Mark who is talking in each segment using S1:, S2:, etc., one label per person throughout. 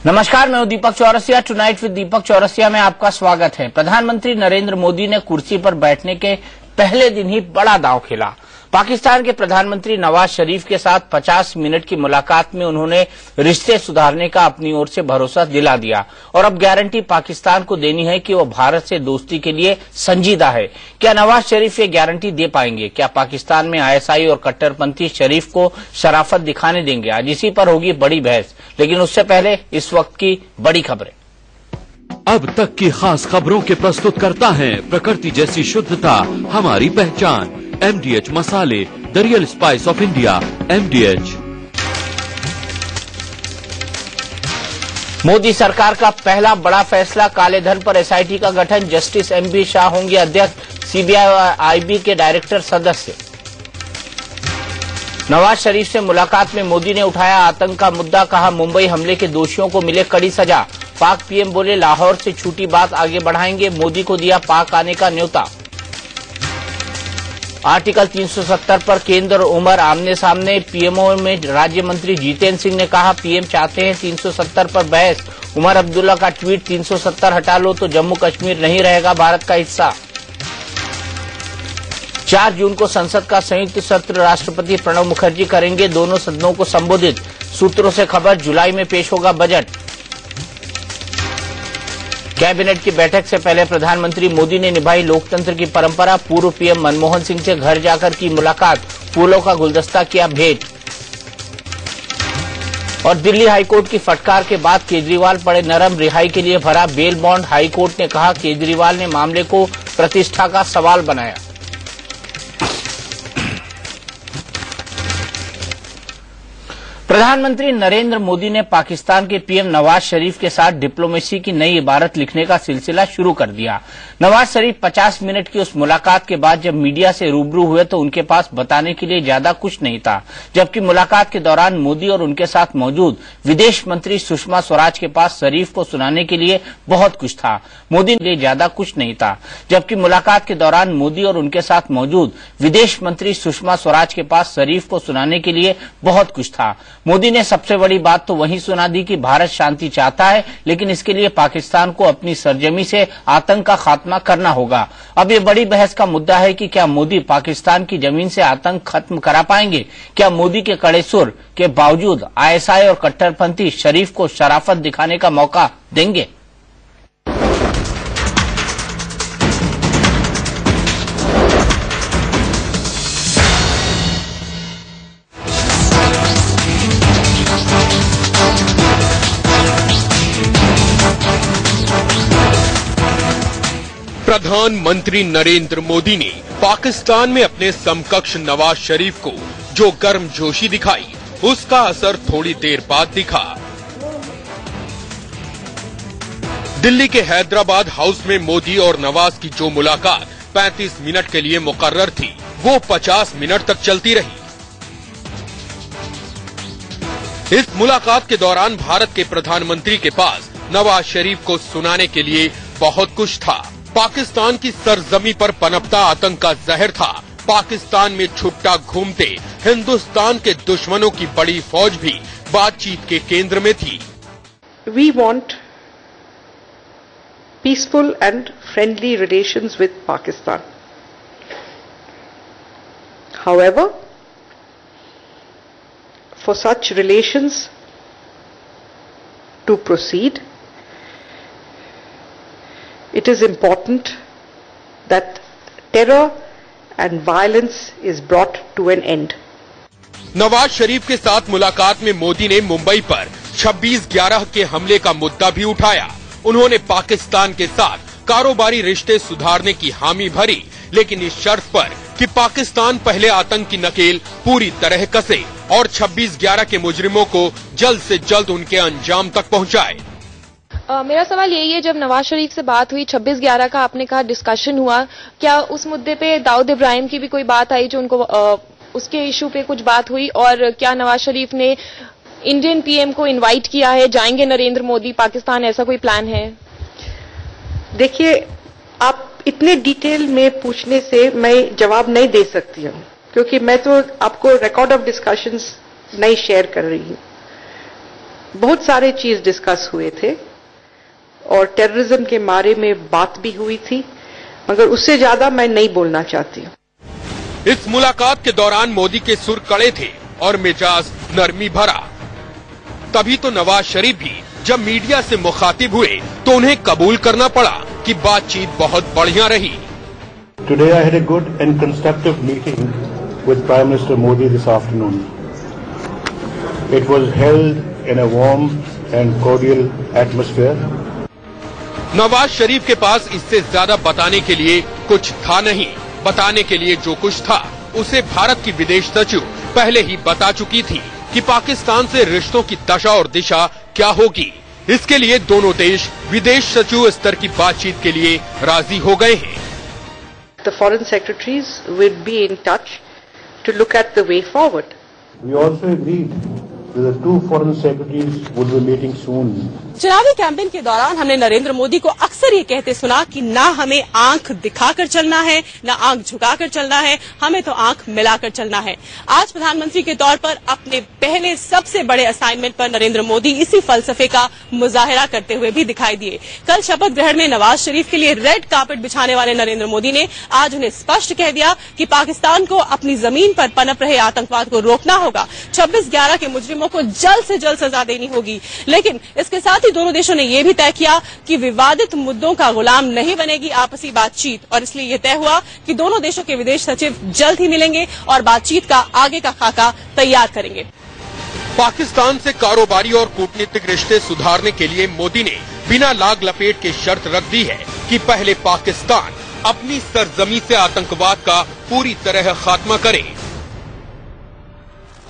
S1: नमस्कार, मैं हूं दीपक चौरसिया। टुनाइट विद दीपक चौरसिया में आपका स्वागत है। प्रधानमंत्री नरेंद्र मोदी ने कुर्सी पर बैठने के पहले दिन ही बड़ा दांव खेला। पाकिस्तान के प्रधानमंत्री नवाज शरीफ के साथ 50 मिनट की मुलाकात में उन्होंने रिश्ते सुधारने का अपनी ओर से भरोसा दिला दिया और अब गारंटी पाकिस्तान को देनी है कि वो भारत से दोस्ती के लिए संजीदा है। क्या नवाज शरीफ ये गारंटी दे पाएंगे? क्या पाकिस्तान में आईएसआई और कट्टरपंथी शरीफ को शराफत दिखाने देंगे? आज इसी पर होगी बड़ी बहस, लेकिन उससे पहले इस वक्त की बड़ी खबरें।
S2: अब तक की खास खबरों के प्रस्तुत करता है प्रकृति जैसी शुद्धता हमारी पहचान, MDH मसाले, the real spice of India, MDH।
S1: Modi सरकार का पहला बड़ा फैसला, काले धन पर SIT का गठन। जस्टिस MB शाह होंगे अध्यक्ष, CBI और IB के डायरेक्टर सदस्य। नवाज शरीफ से मुलाकात में मोदी ने उठाया आतंक का मुद्दा, कहा मुंबई हमले के दोषियों को मिले कड़ी सजा। पाक PM बोले लाहौर से छूटी बात आगे बढ़ाएंगे, मोदी को दिया पाक आने का न्योता। आर्टिकल 370 पर केंद्र और उमर आमने सामने, PMO में राज्य मंत्री जितेंद्र सिंह ने कहा PM चाहते हैं 370 पर बहस। उमर अब्दुल्ला का ट्वीट, 370 हटा लो तो जम्मू कश्मीर नहीं रहेगा भारत का हिस्सा। 4 जून को संसद का संयुक्त सत्र राष्ट्रपति प्रणब मुखर्जी करेंगे, दोनों सदनों को संबोधित। सूत्रों से खबर, जुलाई में पेश होगा बजट। कैबिनेट की बैठक से पहले प्रधानमंत्री मोदी ने निभाई लोकतंत्र की परंपरा, पूर्व PM मनमोहन सिंह से घर जाकर की मुलाकात, फूलों का गुलदस्ता किया भेंट। और दिल्ली हाईकोर्ट की फटकार के बाद केजरीवाल पड़े नरम, रिहाई के लिए भरा बेल बॉन्ड। हाईकोर्ट ने कहा केजरीवाल ने मामले को प्रतिष्ठा का सवाल बनाया। प्रधानमंत्री नरेंद्र मोदी ने पाकिस्तान के PM नवाज शरीफ के साथ डिप्लोमेसी की नई इबारत लिखने का सिलसिला शुरू कर दिया। नवाज शरीफ 50 मिनट की उस मुलाकात के बाद जब मीडिया से रूबरू हुए तो उनके पास बताने के लिए ज्यादा कुछ नहीं था, जबकि मुलाकात के दौरान मोदी और उनके साथ मौजूद विदेश मंत्री सुषमा स्वराज के पास शरीफ को सुनाने के लिए बहुत कुछ था। मोदी के लिए ज्यादा कुछ नहीं था, जबकि मुलाकात के दौरान मोदी और उनके साथ मौजूद विदेश मंत्री सुषमा स्वराज के पास शरीफ को सुनाने के लिए बहुत कुछ था। मोदी ने सबसे बड़ी बात तो वही सुना दी कि भारत शांति चाहता है, लेकिन इसके लिए पाकिस्तान को अपनी सरजमी से आतंक का खात्मा करना होगा। अब ये बड़ी बहस का मुद्दा है कि क्या मोदी पाकिस्तान की जमीन से आतंक खत्म करा पाएंगे? क्या मोदी के कड़े सुर के बावजूद आईएसआई और कट्टरपंथी शरीफ को शराफत दिखाने का मौका देंगे?
S3: प्रधानमंत्री नरेंद्र मोदी ने पाकिस्तान में अपने समकक्ष नवाज शरीफ को जो गर्मजोशी दिखाई, उसका असर थोड़ी देर बाद दिखा। दिल्ली के हैदराबाद हाउस में मोदी और नवाज की जो मुलाकात 35 मिनट के लिए मुकर्रर थी, वो 50 मिनट तक चलती रही। इस मुलाकात के दौरान भारत के प्रधानमंत्री के पास नवाज शरीफ को सुनाने के लिए बहुत कुछ था। पाकिस्तान की सरजमी पर पनपता आतंक का जहर था। पाकिस्तान में छुट्टा घूमते हिंदुस्तान के दुश्मनों की बड़ी फौज भी बातचीत के केंद्र में थी।
S4: We want peaceful and friendly relations with Pakistan. However, for such relations to proceed, it is important that terror and violence is brought to an end.
S3: Nawaz Sharif के साथ मुलाकात में मोदी ने मुंबई पर 26/11 के हमले का मुद्दा भी उठाया। उन्होंने पाकिस्तान के साथ कारोबारी रिश्ते सुधारने की हामी भरी, लेकिन इस शर्त पर कि पाकिस्तान पहले आतंक की नकेल पूरी तरह कसे और 26/11 के मुजरिमों को जल्द से जल्द उनके अंजाम तक पहुंचाए।
S5: मेरा सवाल यही है, जब नवाज शरीफ से बात हुई 26/11 का आपने कहा डिस्कशन हुआ, क्या उस मुद्दे पे दाऊद इब्राहिम की भी कोई बात आई जो उनको उसके इशू पे कुछ बात हुई? और क्या नवाज शरीफ ने इंडियन PM को इनवाइट किया है, जाएंगे नरेंद्र मोदी पाकिस्तान, ऐसा कोई प्लान है?
S4: देखिए, आप इतने डिटेल में पूछने से मैं जवाब नहीं दे सकती हूँ, क्योंकि मैं तो आपको रिकॉर्ड ऑफ डिस्कशंस नहीं शेयर कर रही हूँ। बहुत सारे चीज डिस्कस हुए थे और टेररिज्म के बारे में बात भी हुई थी, मगर उससे ज्यादा मैं नहीं बोलना चाहती हूँ।
S3: इस मुलाकात के दौरान मोदी के सुर कड़े थे और मिजाज नरमी भरा। तभी तो नवाज शरीफ भी जब मीडिया से मुखातिब हुए तो उन्हें कबूल करना पड़ा कि बातचीत बहुत बढ़िया रही।
S6: Today I had a good and constructive meeting with Prime Minister Modi this afternoon. It was held in a warm and cordial atmosphere.
S3: Nawaz Sharif के पास इससे ज्यादा बताने के लिए कुछ था नहीं। बताने के लिए जो कुछ था उसे भारत की विदेश सचिव पहले ही बता चुकी थी कि पाकिस्तान से रिश्तों की दशा और दिशा क्या होगी। इसके लिए दोनों देश विदेश सचिव स्तर की बातचीत के लिए राजी हो गए हैं।
S4: The foreign secretaries will be in touch to look at the way forward.
S6: We also agreed that the two foreign secretaries would be meeting soon.
S7: चुनावी कैंपेन के दौरान हमने नरेंद्र मोदी को अक्सर ये कहते सुना कि ना हमें आंख दिखाकर चलना है, ना आंख झुकाकर चलना है, हमें तो आंख मिलाकर चलना है। आज प्रधानमंत्री के तौर पर अपने पहले सबसे बड़े असाइनमेंट पर नरेंद्र मोदी इसी फलसफे का मुजाहिरा करते हुए भी दिखाई दिए। कल शपथ ग्रहण में नवाज शरीफ के लिए रेड कार्पेट बिछाने वाले नरेंद्र मोदी ने आज उन्हें स्पष्ट कह दिया कि पाकिस्तान को अपनी जमीन पर पनप रहे आतंकवाद को रोकना होगा। 26/11 के मुजरिमों को जल्द से जल्द सजा देनी होगी। लेकिन इसके साथ ही दोनों देशों ने यह भी तय किया कि विवादित मुद्दों का गुलाम नहीं बनेगी आपसी बातचीत, और इसलिए यह तय हुआ कि दोनों देशों के विदेश सचिव जल्द ही मिलेंगे और बातचीत का आगे का खाका तैयार करेंगे।
S3: पाकिस्तान से कारोबारी और कूटनीतिक रिश्ते सुधारने के लिए मोदी ने बिना लाग लपेट के शर्त रख दी है कि पहले पाकिस्तान अपनी सरजमी से आतंकवाद का पूरी तरह खात्मा करे।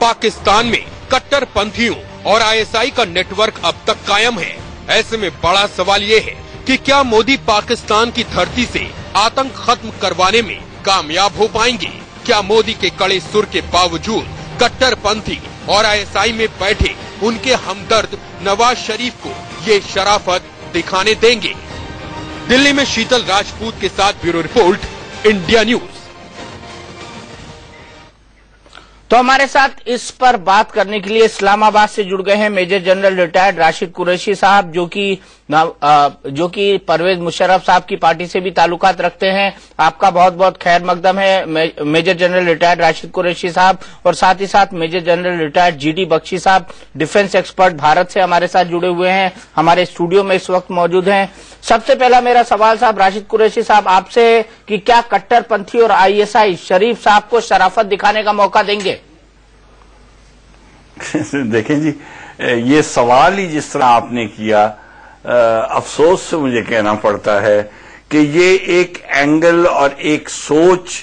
S3: पाकिस्तान में कट्टरपंथियों और आईएसआई का नेटवर्क अब तक कायम है। ऐसे में बड़ा सवाल ये है कि क्या मोदी पाकिस्तान की धरती से आतंक खत्म करवाने में कामयाब हो पाएंगे? क्या मोदी के कड़े सुर के बावजूद कट्टरपंथी और आईएसआई में बैठे उनके हमदर्द नवाज शरीफ को ये शराफत दिखाने देंगे? दिल्ली में शीतल राजपूत के साथ ब्यूरो रिपोर्ट, इंडिया न्यूज।
S1: तो हमारे साथ इस पर बात करने के लिए इस्लामाबाद से जुड़ गए हैं major general retired Rashid Qureshi साहब, जो कि परवेज मुशर्रफ साहब की पार्टी से भी ताल्लुकात रखते हैं। आपका बहुत बहुत खैर मकदम है major general retired Rashid Qureshi साहब, और साथ ही साथ major general retired GD Bakshi साहब, डिफेंस एक्सपर्ट भारत से हमारे साथ जुड़े हुए हैं, हमारे स्टूडियो में इस वक्त मौजूद हैं। सबसे पहला मेरा सवाल साहब राशिद कुरैशी साहब आपसे कि क्या कट्टरपंथी और आईएसआई शरीफ साहब को शराफत दिखाने का मौका देंगे?
S8: देखें जी, ये सवाल ही जिस तरह आपने किया, अफसोस से मुझे कहना पड़ता है कि ये एक एंगल और एक सोच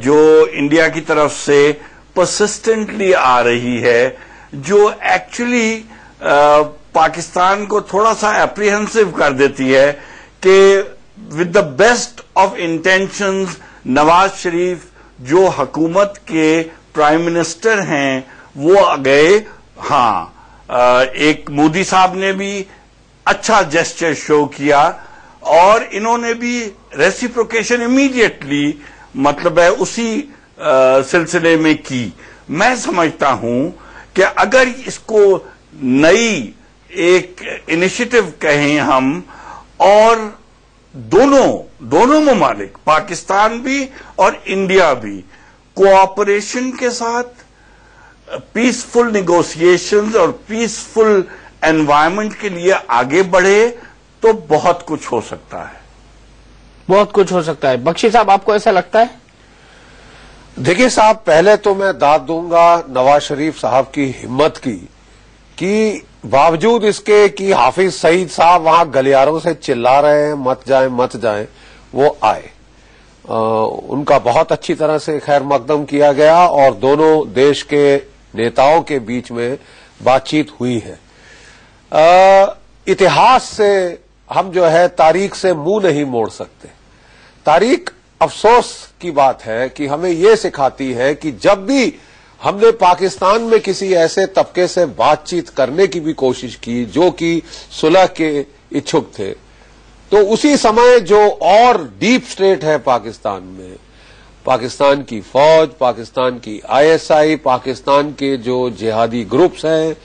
S8: जो इंडिया की तरफ से परसिस्टेंटली आ रही है, जो एक्चुअली पाकिस्तान को थोड़ा सा एप्रीहेंसिव कर देती है कि with the best of intentions Nawaz Sharif जो हुकूमत के प्राइम मिनिस्टर हैं वो गए। हाँ, एक मोदी साहब ने भी अच्छा जेस्चर शो किया और इन्होंने भी रेसिप्रोकेशन इमीडिएटली मतलब है उसी सिलसिले में की। मैं समझता हूं कि अगर इसको नई एक इनिशिएटिव कहें हम, और दोनों ममालिक पाकिस्तान भी और इंडिया भी कोऑपरेशन के साथ पीसफुल निगोशिएशंस और पीसफुल एनवायरनमेंट के लिए आगे बढ़े तो बहुत कुछ हो सकता है।
S1: बहुत कुछ हो सकता है। बख्शी साहब, आपको ऐसा लगता है?
S9: देखिए साहब, पहले तो मैं दाद दूंगा नवाज शरीफ साहब की हिम्मत की कि बावजूद इसके कि हाफिज सईद साहब वहां गलियारों से चिल्ला रहे हैं मत जाएं, वो आए। उनका बहुत अच्छी तरह से खैर मकदम किया गया और दोनों देश के नेताओं के बीच में बातचीत हुई है। इतिहास से हम जो है तारीख से मुंह नहीं मोड़ सकते। तारीख अफसोस की बात है कि हमें ये सिखाती है कि जब भी हमने पाकिस्तान में किसी ऐसे तबके से बातचीत करने की भी कोशिश की जो कि सुलह के इच्छुक थे, तो उसी समय जो और डीप स्टेट है पाकिस्तान में, पाकिस्तान की फौज, पाकिस्तान की आईएसआई, पाकिस्तान के जो जिहादी ग्रुप्स हैं,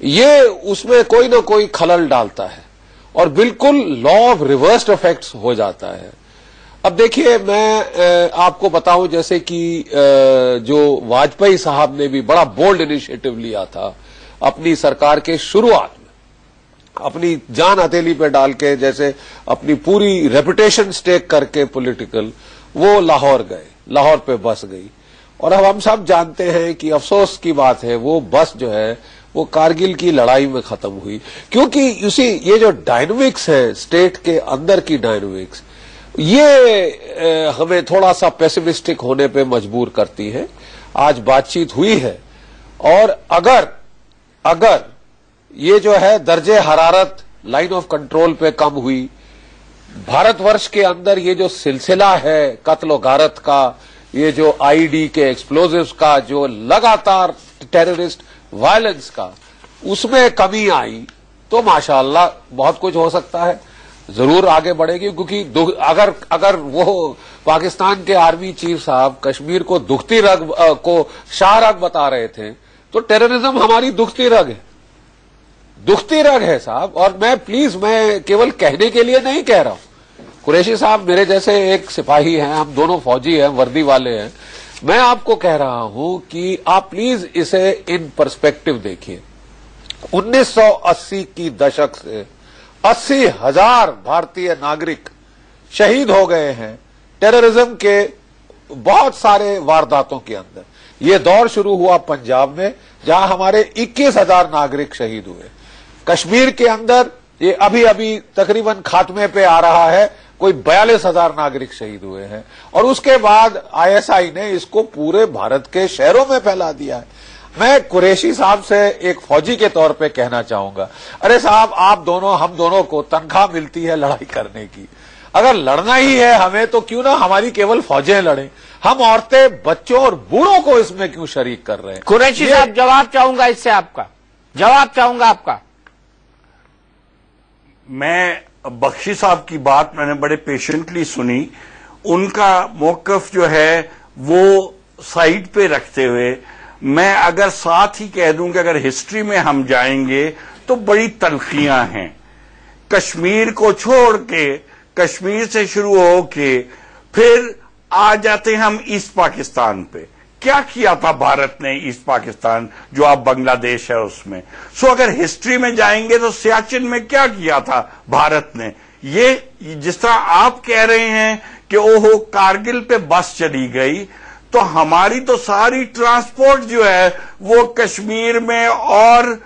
S9: ये उसमें कोई ना कोई खलल डालता है और बिल्कुल लॉ ऑफ रिवर्स्ड इफेक्ट्स हो जाता है। अब देखिए, मैं आपको बताऊं, जैसे कि जो वाजपेयी साहब ने भी बड़ा बोल्ड इनिशिएटिव लिया था अपनी सरकार के शुरुआत में, अपनी जान हथेली पे डाल के, जैसे अपनी पूरी रेपुटेशन स्टेक करके पॉलिटिकल, वो लाहौर गए, लाहौर पे बस गई। और अब हम सब जानते हैं कि अफसोस की बात है, वो बस जो है वो कारगिल की लड़ाई में खत्म हुई, क्योंकि उसी ये जो डायनामिक्स है स्टेट के अंदर की डायनामिक्स, ये हमें थोड़ा सा पेसिमिस्टिक होने पे मजबूर करती है। आज बातचीत हुई है और अगर ये जो है दर्जे हरारत लाइन ऑफ कंट्रोल पे कम हुई, भारतवर्ष के अंदर ये जो सिलसिला है कत्ल गारत का, ये जो आईडी के एक्सप्लोजिव्स का, जो लगातार टेररिस्ट वायलेंस का, उसमें कमी आई तो माशाअल्लाह बहुत कुछ हो सकता है, जरूर आगे बढ़ेगी। क्योंकि अगर वो पाकिस्तान के आर्मी चीफ साहब कश्मीर को दुखती रग को शाह रग बता रहे थे, तो टेररिज्म हमारी दुखती रग है, दुखती रग है साहब। और मैं केवल कहने के लिए नहीं कह रहा हूं, कुरैशी साहब मेरे जैसे एक सिपाही हैं, हम दोनों फौजी हैं, वर्दी वाले हैं, मैं आपको कह रहा हूं कि आप प्लीज इसे इन पर्सपेक्टिव देखिए। 1980 की दशक से 80,000 भारतीय नागरिक शहीद हो गए हैं टेररिज्म के बहुत सारे वारदातों के अंदर। ये दौर शुरू हुआ पंजाब में, जहां हमारे 21,000 नागरिक शहीद हुए। कश्मीर के अंदर ये अभी तकरीबन खात्मे पे आ रहा है, कोई 42,000 नागरिक शहीद हुए हैं। और उसके बाद आईएसआई ने इसको पूरे भारत के शहरों में फैला दिया है। मैं कुरैशी साहब से एक फौजी के तौर पे कहना चाहूंगा, अरे साहब, हम दोनों को तनख्वाह मिलती है लड़ाई करने की, अगर लड़ना ही है हमें तो क्यों ना हमारी केवल फौजें लड़ें, हम औरतें, बच्चों और बूढ़ों को इसमें क्यों शरीक कर रहे हैं।
S1: कुरैशी साहब, जवाब चाहूंगा इससे, आपका जवाब चाहूंगा आपका।
S8: मैं बख्शी साहब की बात मैंने बड़े पेशेंटली सुनी, उनका मौकफ जो है वो साइड पे रखते हुए, मैं अगर साथ ही कह दूं कि अगर हिस्ट्री में हम जाएंगे तो बड़ी तलखियां हैं। कश्मीर को छोड़ के, कश्मीर से शुरू होके फिर आ जाते हैं हम ईस्ट पाकिस्तान पे। क्या किया था भारत ने ईस्ट पाकिस्तान, जो अब बांग्लादेश है उसमें। सो अगर हिस्ट्री में जाएंगे तो सियाचिन में क्या किया था भारत ने। ये जिस तरह आप कह रहे हैं कि ओहो कारगिल पे बस चली गई, तो हमारी तो सारी ट्रांसपोर्ट जो है वो कश्मीर में और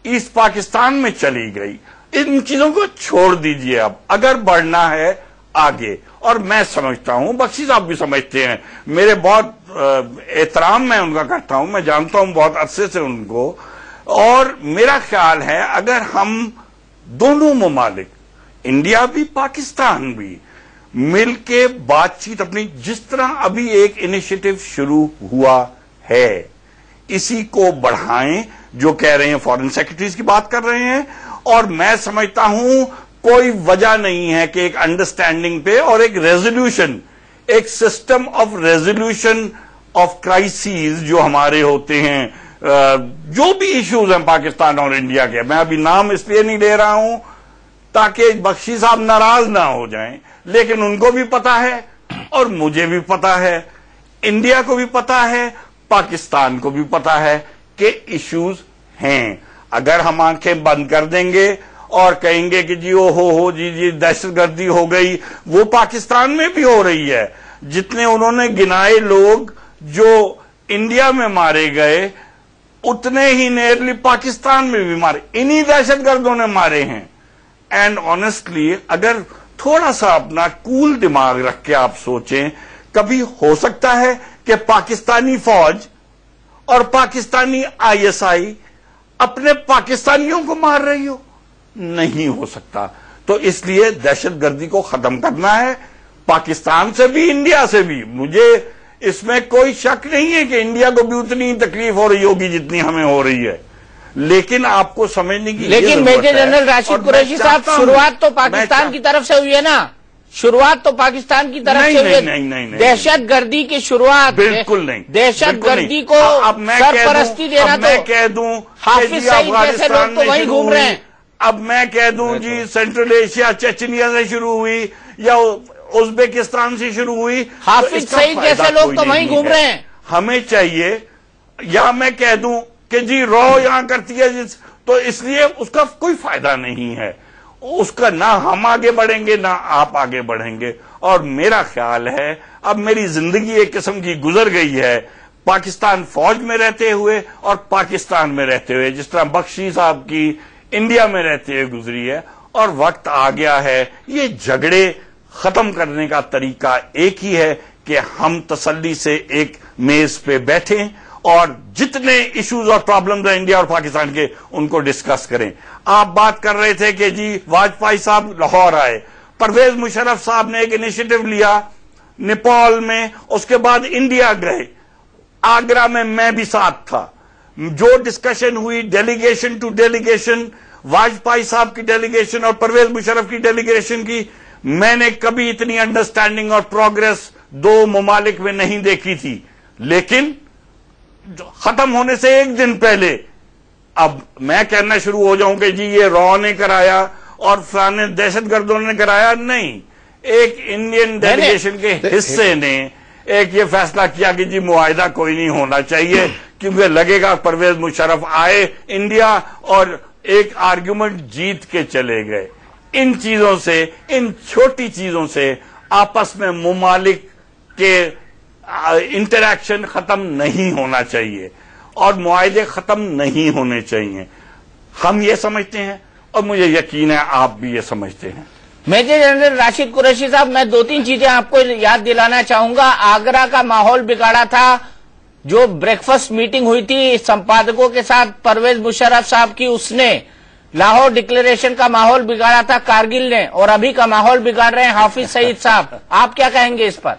S8: ईस्ट पाकिस्तान में चली गई। इन चीजों को छोड़ दीजिए अब, अगर बढ़ना है आगे। और मैं समझता हूं, बख्शी साहब भी समझते हैं, मेरे बहुत एहतराम मैं उनका करता हूं, मैं जानता हूं बहुत अरसे से उनको, और मेरा ख्याल है अगर हम दोनों ममालिक, इंडिया भी पाकिस्तान भी, मिलके बातचीत अपनी, जिस तरह अभी एक इनिशिएटिव शुरू हुआ है, इसी को बढ़ाएं। जो कह रहे हैं फॉरेन सेक्रेटरीज की बात कर रहे हैं, और मैं समझता हूं कोई वजह नहीं है कि एक अंडरस्टैंडिंग पे और एक रेजोल्यूशन, एक system of resolution of crisis जो हमारे होते हैं, जो भी इश्यूज हैं पाकिस्तान और इंडिया के, मैं अभी नाम इसलिए नहीं ले रहा हूं ताकि बख्शी साहब नाराज ना हो जाएं, लेकिन उनको भी पता है और मुझे भी पता है, इंडिया को भी पता है, पाकिस्तान को भी पता है कि इश्यूज हैं। अगर हम आंखें बंद कर देंगे और कहेंगे कि जी ओ हो जी दहशतगर्दी हो गई, वो पाकिस्तान में भी हो रही है। जितने उन्होंने गिनाए लोग जो इंडिया में मारे गए, उतने ही नियरली पाकिस्तान में भी मारे, इन्हीं दहशतगर्दों ने मारे हैं। एंड ऑनेस्टली अगर थोड़ा सा अपना कूल दिमाग रख के आप सोचें, कभी हो सकता है कि पाकिस्तानी फौज और पाकिस्तानी आईएसआई अपने पाकिस्तानियों को मार रही हो? नहीं हो सकता। तो इसलिए दहशतगर्दी को खत्म करना है, पाकिस्तान से भी इंडिया से भी। मुझे इसमें कोई शक नहीं है कि इंडिया को भी उतनी तकलीफ हो रही होगी जितनी हमें हो रही है, लेकिन आपको समझने की,
S1: लेकिन मेजर जनरल राशिद कुरैशी साहब, शुरुआत तो पाकिस्तान की तरफ से हुई है ना, शुरुआत तो पाकिस्तान की तरफ से हुई है। दहशतगर्दी की शुरुआत
S8: बिल्कुल नहीं,
S1: दहशतगर्दी को सरपरस्ती देना, तो
S8: मैं कह दूं
S1: हाफिज सईद जैसे लोग तो वहीं घूम रहे हैं।
S8: अब मैं कह दूं जी सेंट्रल एशिया चेचनिया से शुरू हुई या उज्बेकिस्तान से शुरू हुई,
S1: हाफिज सईद जैसे लोग तो वहीं घूम रहे हैं।
S8: हमें चाहिए, या मैं कह दूं कि जी रॉ यहां करती है तो इसलिए उसका कोई फायदा नहीं है, उसका ना हम आगे बढ़ेंगे ना आप आगे बढ़ेंगे। और मेरा ख्याल है अब मेरी जिंदगी एक किस्म की गुजर गई है पाकिस्तान फौज में रहते हुए और पाकिस्तान में रहते हुए, जिस तरह बख्शी साहब की इंडिया में रहते हुए गुजरी है। और वक्त आ गया है ये झगड़े खत्म करने का तरीका एक ही है कि हम तसल्ली से एक मेज पे बैठें और जितने इश्यूज और प्रॉब्लम्स हैं इंडिया और पाकिस्तान के उनको डिस्कस करें। आप बात कर रहे थे कि जी वाजपेयी साहब लाहौर आए, परवेज मुशर्रफ साहब ने एक इनिशिएटिव लिया नेपाल में, उसके बाद इंडिया गए, आगरा में मैं भी साथ था। जो डिस्कशन हुई डेलीगेशन टू डेलीगेशन, वाजपेयी साहब की डेलीगेशन और परवेज मुशर्रफ की डेलीगेशन की, मैंने कभी इतनी अंडरस्टैंडिंग और प्रोग्रेस दो ममालिक में नहीं देखी थी। लेकिन खत्म होने से एक दिन पहले अब मैं कहना शुरू हो जाऊं कि जी ये रॉ ने कराया और फलाने दहशतगर्दों ने कराया, नहीं। एक इंडियन डेलीगेशन के हिस्से ने एक ये फैसला किया कि जी मुआहिदा कोई नहीं होना चाहिए, क्योंकि लगेगा परवेज मुशर्रफ आए इंडिया और एक आर्ग्यूमेंट जीत के चले गए। इन चीजों से, इन छोटी चीजों से आपस में मुमालिक के इंटरैक्शन खत्म नहीं होना चाहिए और मुआहिदे खत्म नहीं होने चाहिए। हम ये समझते हैं और मुझे यकीन है आप भी ये समझते हैं।
S1: मेजर जनरल राशिद कुरैशी साहब, मैं दो तीन चीजें आपको याद दिलाना चाहूंगा। आगरा का माहौल बिगाड़ा था, जो ब्रेकफास्ट मीटिंग हुई थी संपादकों के साथ परवेज मुशर्रफ साहब की, उसने लाहौर डिक्लेरेशन का माहौल बिगाड़ा था कारगिल ने, और अभी का माहौल बिगाड़ रहे हैं हाफिज सईद साहब। आप क्या कहेंगे इस पर?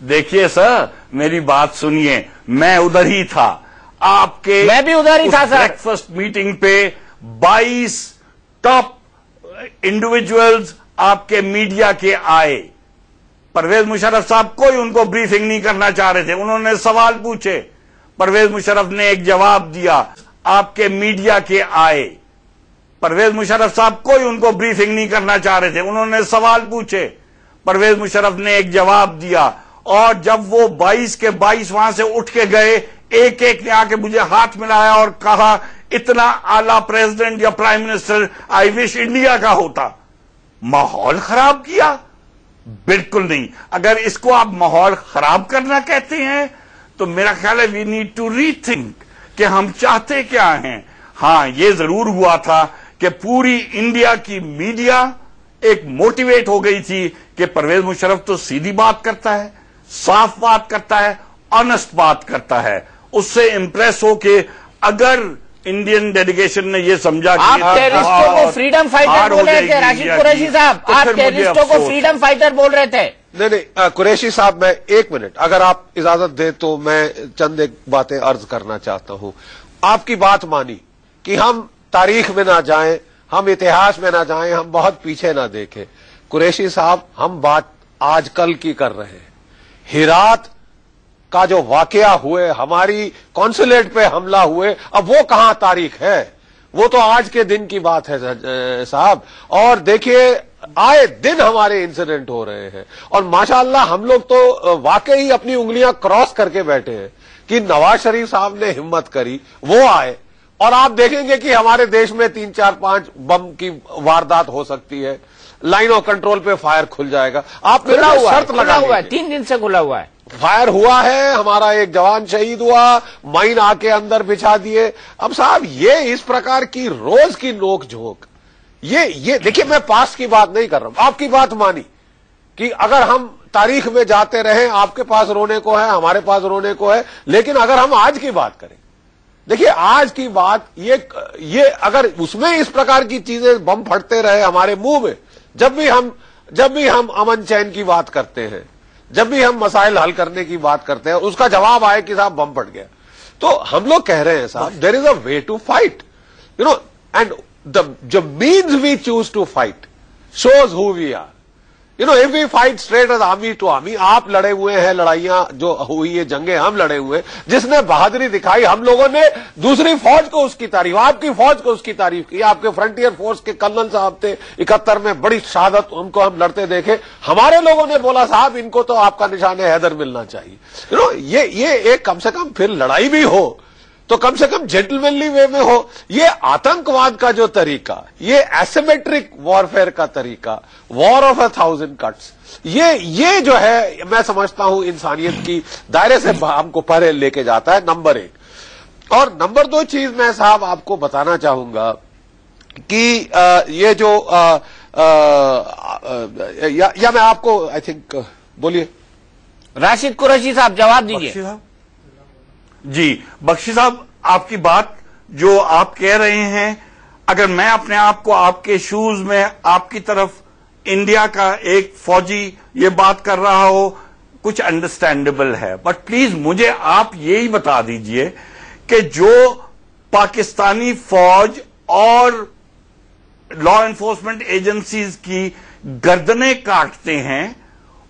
S8: देखिए सर, मेरी बात सुनिए, मैं उधर ही था, आपके
S1: मैं भी उधर ही था सर।
S8: ब्रेकफास्ट मीटिंग पे 22 टॉप इंडिविजुअल्स आपके मीडिया के आए। परवेज मुशर्रफ साहब कोई उनको ब्रीफिंग नहीं करना चाह रहे थे, उन्होंने सवाल पूछे, परवेज मुशर्रफ ने एक जवाब दिया। आपके मीडिया के आए, परवेज मुशर्रफ साहब कोई उनको ब्रीफिंग नहीं करना चाह रहे थे, उन्होंने सवाल पूछे, परवेज मुशर्रफ ने एक जवाब दिया। और जब वो 22 के 22 वहां से उठ के गए, एक एक ने आके मुझे हाथ मिलाया और कहा इतना आला प्रेसिडेंट या prime minister I wish India का होता। माहौल खराब किया? बिल्कुल नहीं। अगर इसको आप माहौल खराब करना कहते हैं तो मेरा ख्याल है वी नीड टू रीथिंक कि हम चाहते क्या हैं। हां, ये जरूर हुआ था कि पूरी इंडिया की मीडिया एक मोटिवेट हो गई थी कि परवेज मुशर्रफ तो सीधी बात करता है, साफ बात करता है, ऑनेस्ट बात करता है। उससे इंप्रेस हो के अगर इंडियन डेलीगेशन ने ये समझा कि
S1: आप टेररिस्टों को फ्रीडम फाइटर बोल रहे थे राशिद कुरैशी साहब, आप टेररिस्टों को फ्रीडम फाइटर बोल रहे थे।
S9: नहीं, कुरैशी साहब, मैं एक मिनट अगर आप इजाजत दें तो मैं चंद एक बातें अर्ज करना चाहता हूं। आपकी बात मानी कि हम तारीख में ना जाएं, हम इतिहास में ना जाएं, हम बहुत पीछे ना देखें। कुरैशी साहब, हम बात आजकल की कर रहे हैं। हिरात का जो वाकया हुए, हमारी कॉन्सुलेट पे हमला हुए, अब वो कहां तारीख है? वो तो आज के दिन की बात है साहब। और देखिए, आए दिन हमारे इंसिडेंट हो रहे हैं और माशाअल्लाह हम लोग तो वाकई अपनी उंगलियां क्रॉस करके बैठे हैं कि नवाज शरीफ साहब ने हिम्मत करी, वो आए और आप देखेंगे कि हमारे देश में 3, 4, 5 बम की वारदात हो सकती है, लाइन ऑफ कंट्रोल पे फायर खुल जाएगा। आप
S1: खुला हुआ शर्त लगा हुआ है, 3 दिन से खुला हुआ है,
S9: फायर हुआ है, हमारा एक जवान शहीद हुआ, माइन आके अंदर बिछा दिए। अब साहब, ये इस प्रकार की रोज की नोक झोंक, ये देखिए, मैं पास्ट की बात नहीं कर रहा हूं। आपकी बात मानी कि अगर हम तारीख में जाते रहे, आपके पास रोने को है, हमारे पास रोने को है, लेकिन अगर हम आज की बात करें, देखिए आज की बात, ये अगर उसमें इस प्रकार की चीजें बम फटते रहे हमारे मुंह में, जब भी हम अमन चैन की बात करते हैं, जब भी हम मसाइल हल करने की बात करते हैं, उसका जवाब आए कि साहब बम फट गया, तो हम लोग कह रहे हैं साहब there is a way to fight, and the means we choose to fight shows who we are. If we fight straight as army to army, आप लड़े हुए हैं लड़ाइयां जो हुई है, जंगे हम लड़े हुए हैं, जिसने बहादुरी दिखाई हम लोगों ने दूसरी फौज को उसकी तारीफ, आपकी फौज को उसकी तारीफ की। आपके फ्रंटियर फोर्स के कर्नल साहब थे 71 में, बड़ी शहादत, उनको हम लड़ते देखे। हमारे लोगों ने बोला साहब इनको तो आपका निशान हैदर मिलना चाहिए। ये एक कम से कम फिर लड़ाई भी हो तो कम से कम जेंटलमैनली वे में हो। ये आतंकवाद का जो तरीका, ये एसिमेट्रिक वॉरफेयर का तरीका, वॉर ऑफ 1000 कट्स, ये जो है मैं समझता हूं इंसानियत की दायरे से हमको परे लेके जाता है, नंबर एक। और नंबर दो चीज मैं साहब आपको बताना चाहूंगा कि ये जो या मैं आपको आई थिंक बोलिए
S1: राशिद कुरैशी साहब जवाब दीजिए।
S8: जी बख्शी साहब, आपकी बात जो आप कह रहे हैं, अगर मैं अपने आप को आपके शूज में आपकी तरफ इंडिया का एक फौजी ये बात कर रहा हो, कुछ अंडरस्टैंडेबल है, बट प्लीज मुझे आप यही बता दीजिए कि जो पाकिस्तानी फौज और लॉ एनफोर्समेंट एजेंसीज की गर्दनें काटते हैं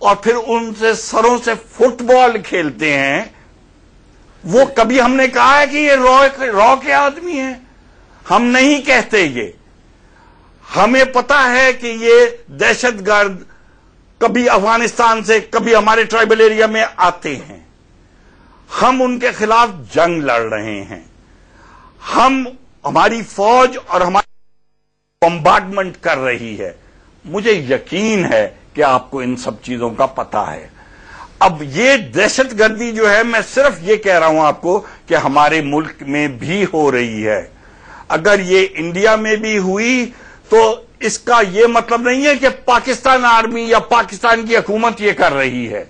S8: और फिर उनसे सरों से फुटबॉल खेलते हैं, वो कभी हमने कहा है कि ये रॉ के आदमी हैं? हम नहीं कहते ये। हमें पता है कि ये दहशतगर्द कभी अफगानिस्तान से कभी हमारे ट्राइबल एरिया में आते हैं। हम उनके खिलाफ जंग लड़ रहे हैं। हमारी फौज और हमारी बम्बार्डमेंट कर रही है। मुझे यकीन है कि आपको इन सब चीजों का पता है। अब ये दहशतगर्दी जो है, मैं सिर्फ ये कह रहा हूं आपको कि हमारे मुल्क में भी हो रही है। अगर ये इंडिया में भी हुई तो इसका ये मतलब नहीं है कि पाकिस्तान आर्मी या पाकिस्तान की हुकूमत ये कर रही है,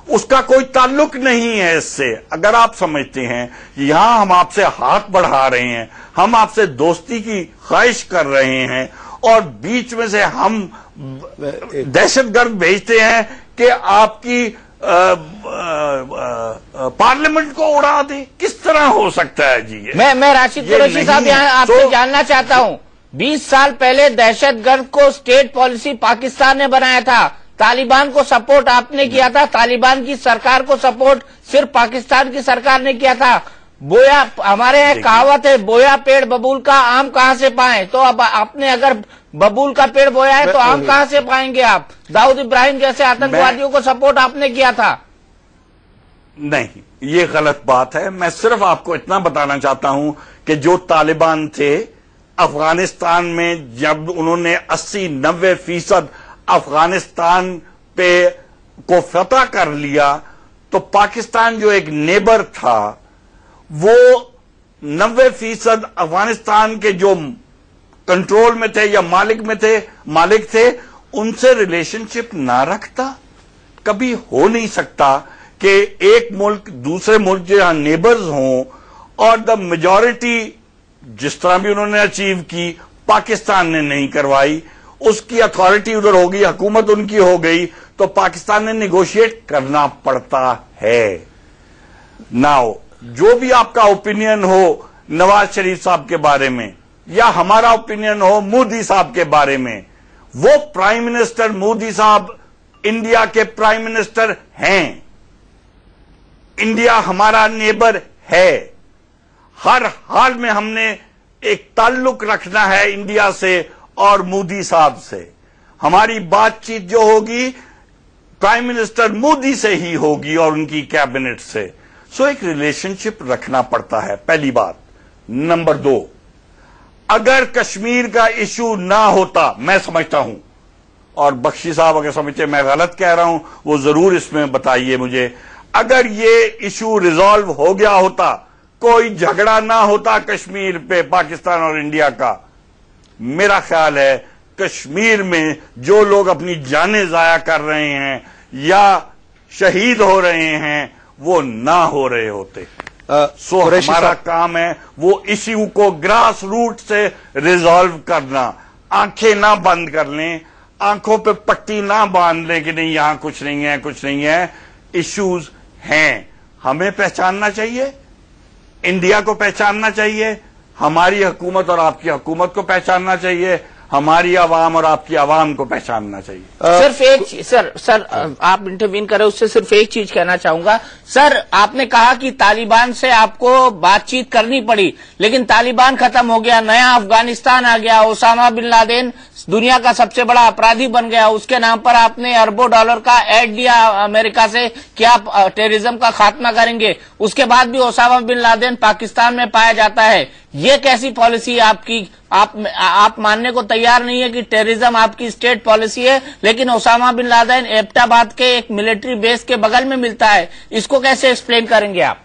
S8: उसका कोई ताल्लुक नहीं है इससे। अगर आप समझते हैं यहां हम आपसे हाथ बढ़ा रहे हैं, हम आपसे दोस्ती की ख्वाहिश कर रहे हैं और बीच में से हम दहशतगर्द भेजते हैं कि आपकी पार्लियामेंट को उड़ा दे, किस तरह हो सकता है जी?
S1: मैं राशिद कुरैशी साहब यहाँ आपसे जानना चाहता हूँ, 20 साल पहले दहशतगर्द को स्टेट पॉलिसी पाकिस्तान ने बनाया था, तालिबान को सपोर्ट आपने किया था, तालिबान की सरकार को सपोर्ट सिर्फ पाकिस्तान की सरकार ने किया था। बोया, हमारे यहाँ कहावत है, बोया पेड़ बबूल का आम कहाँ से पाए, तो अब आपने अगर बबूल का पेड़ बोया है तो आम कहाँ से पाएंगे आप? दाऊद इब्राहिम जैसे आतंकवादियों को सपोर्ट आपने किया था।
S8: नहीं, ये गलत बात है। मैं सिर्फ आपको इतना बताना चाहता हूं कि जो तालिबान थे अफगानिस्तान में, जब उन्होंने 80-90% अफगानिस्तान पे को फतह कर लिया, तो पाकिस्तान जो एक नेबर था वो 90% अफगानिस्तान के जो कंट्रोल में थे या मालिक थे उनसे रिलेशनशिप ना रखता। कभी हो नहीं सकता कि एक मुल्क दूसरे मुल्क जो यहां नेबर्स हों और द मेजॉरिटी जिस तरह भी उन्होंने अचीव की पाकिस्तान ने नहीं करवाई, उसकी अथॉरिटी उधर हो गई, हुकूमत उनकी हो गई, तो पाकिस्तान ने निगोशिएट करना पड़ता है। नाउ जो भी आपका ओपिनियन हो नवाज शरीफ साहब के बारे में या हमारा ओपिनियन हो मोदी साहब के बारे में, वो प्राइम मिनिस्टर मोदी साहब इंडिया के प्राइम मिनिस्टर हैं। इंडिया हमारा नेबर है। हर हाल में हमने एक ताल्लुक रखना है इंडिया से और मोदी साहब से। हमारी बातचीत जो होगी प्राइम मिनिस्टर मोदी से ही होगी और उनकी कैबिनेट से। सो एक रिलेशनशिप रखना पड़ता है, पहली बात। नंबर 2, अगर कश्मीर का इशू ना होता, मैं समझता हूं, और बख्शी साहब अगर समझते मैं गलत कह रहा हूं वो जरूर इसमें बताइए मुझे, अगर ये इशू रिजॉल्व हो गया होता, कोई झगड़ा ना होता कश्मीर पे पाकिस्तान और इंडिया का, मेरा ख्याल है कश्मीर में जो लोग अपनी जानें जाया कर रहे हैं या शहीद हो रहे हैं वो ना हो रहे होते। सो हमारा काम है वो इश्यू को ग्रास रूट से रिजॉल्व करना। आंखें ना बंद कर लें, आंखों पे पट्टी ना बांध लें कि नहीं यहां कुछ नहीं है, कुछ नहीं है। इश्यूज हैं, हमें पहचानना चाहिए, इंडिया को पहचानना चाहिए, हमारी हुकूमत और आपकी हुकूमत को पहचानना चाहिए, हमारी आवाम और आपकी आवाम को पहचानना चाहिए।
S1: सिर्फ एक सर आप इंटरवीन करें, उससे सिर्फ एक चीज कहना चाहूंगा। सर, आपने कहा कि तालिबान से आपको बातचीत करनी पड़ी, लेकिन तालिबान खत्म हो गया, नया अफगानिस्तान आ गया, ओसामा बिन लादेन दुनिया का सबसे बड़ा अपराधी बन गया, उसके नाम पर आपने अरबों डॉलर का ऐड दिया अमेरिका से कि आप टेररिज्म का खात्मा करेंगे, उसके बाद भी ओसामा बिन लादेन पाकिस्तान में पाया जाता है। ये कैसी पॉलिसी आपकी? आप मानने को तैयार नहीं है कि टेररिज्म आपकी स्टेट पॉलिसी है, लेकिन ओसामा बिन लादेन एबटाबाद के एक मिलिट्री बेस के बगल में मिलता है, इसको कैसे एक्सप्लेन करेंगे आप?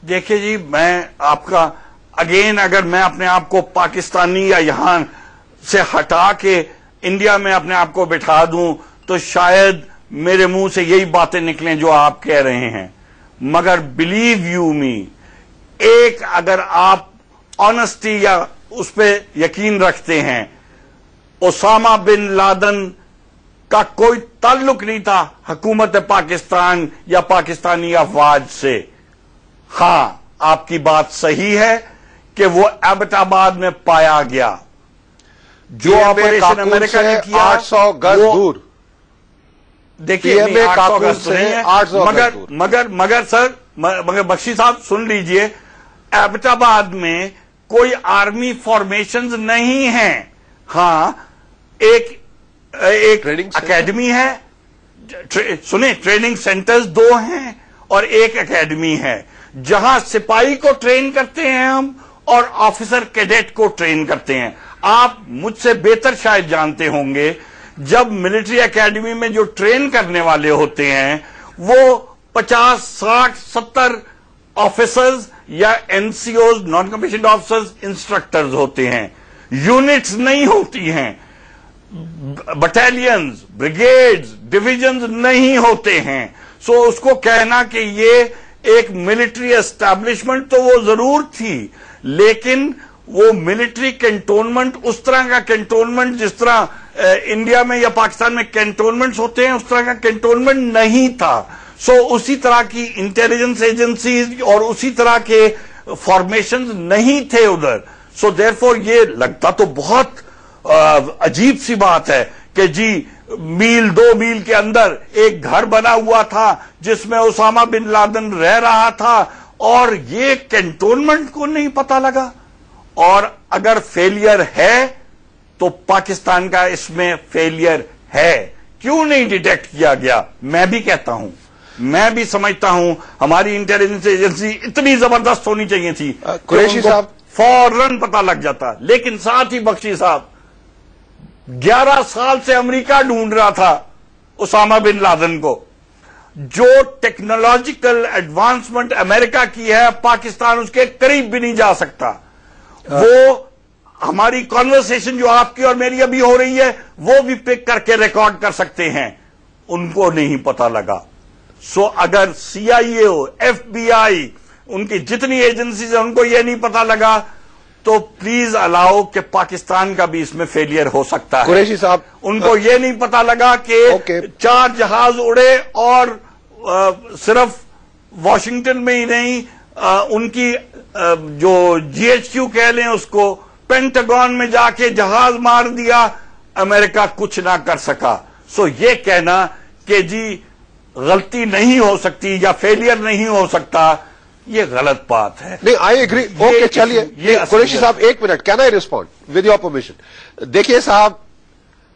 S8: देखिए जी, मैं आपका अगर मैं अपने आप को पाकिस्तानी या यहां से हटा के इंडिया में अपने आप को बिठा दूं तो शायद मेरे मुंह से यही बातें निकलें जो आप कह रहे हैं, मगर बिलीव यू मी, अगर आप ऑनेस्टी या उस पर यकीन रखते हैं, ओसामा बिन लादेन का कोई ताल्लुक नहीं था हुकूमत पाकिस्तान या पाकिस्तानी अफवाज से। हां, आपकी बात सही है कि वो एबटाबाद में पाया गया। जो ऑपरेशन अमेरिका ने किया
S9: 800 गज दूर,
S8: देखिए 800 गज से नहीं है, मगर बख्शी साहब सुन लीजिए, एबटाबाद में कोई आर्मी फॉर्मेशंस नहीं है। हां, एक एकेडमी है, सुने, ट्रेनिंग सेंटर्स 2 हैं और एक एकेडमी है जहां सिपाही को ट्रेन करते हैं हम और ऑफिसर कैडेट को ट्रेन करते हैं। आप मुझसे बेहतर शायद जानते होंगे, जब मिलिट्री एकेडमी में जो ट्रेन करने वाले होते हैं वो 50, 60, 70 ऑफिसर्स या NCOs, non commissioned officers, instructors होते हैं, यूनिट्स नहीं होती हैं, बटालियंस, ब्रिगेड्स, डिविजन्स नहीं होते हैं। सो उसको कहना कि ये एक मिलिट्री एस्टैब्लिशमेंट, तो वो जरूर थी, लेकिन वो मिलिट्री कैंटोनमेंट, उस तरह का कैंटोनमेंट जिस तरह इंडिया में या पाकिस्तान में कैंटोनमेंट्स होते हैं, उस तरह का कैंटोनमेंट नहीं था। सो उसी तरह की इंटेलिजेंस एजेंसीज और उसी तरह के फॉर्मेशंस नहीं थे उधर। सो देयरफॉर ये लगता तो बहुत अजीब सी बात है कि जी मील 2 मील के अंदर एक घर बना हुआ था जिसमें ओसामा बिन लादेन रह रहा था और ये कैंटोनमेंट को नहीं पता लगा। और अगर फेलियर है तो पाकिस्तान का इसमें फेलियर है, क्यों नहीं डिटेक्ट किया गया? मैं भी कहता हूं, मैं भी समझता हूं हमारी इंटेलिजेंस एजेंसी इतनी जबरदस्त होनी चाहिए थी,
S9: कुरैशी साहब,
S8: फौरन पता लग जाता। लेकिन साथ ही बख्शी साहब, 11 साल से अमेरिका ढूंढ रहा था ओसामा बिन लादेन को। जो टेक्नोलॉजिकल एडवांसमेंट अमेरिका की है, पाकिस्तान उसके करीब भी नहीं जा सकता। वो हमारी कॉन्वर्सेशन जो आपकी और मेरी अभी हो रही है वो भी पिक करके रिकॉर्ड कर सकते हैं, उनको नहीं पता लगा। सो अगर CIA हो, FBI, उनकी जितनी एजेंसीज है, उनको यह नहीं पता लगा तो प्लीज अलाउ कि पाकिस्तान का भी इसमें फेलियर हो सकता है।
S9: कुरैशी साहब,
S8: उनको ये नहीं पता लगा कि 4 जहाज उड़े और सिर्फ वॉशिंगटन में ही नहीं, उनकी जो GHQ कह लें उसको, पेंटागन में जाके जहाज मार दिया, अमेरिका कुछ ना कर सका। सो ये कहना कि जी गलती नहीं हो सकती या फेलियर नहीं हो सकता, ये गलत बात है।
S9: नहीं, आई एग्री। ओके, चलिए, कुरैशी साहब 1 minute, can I respond with your permission? देखिए साहब,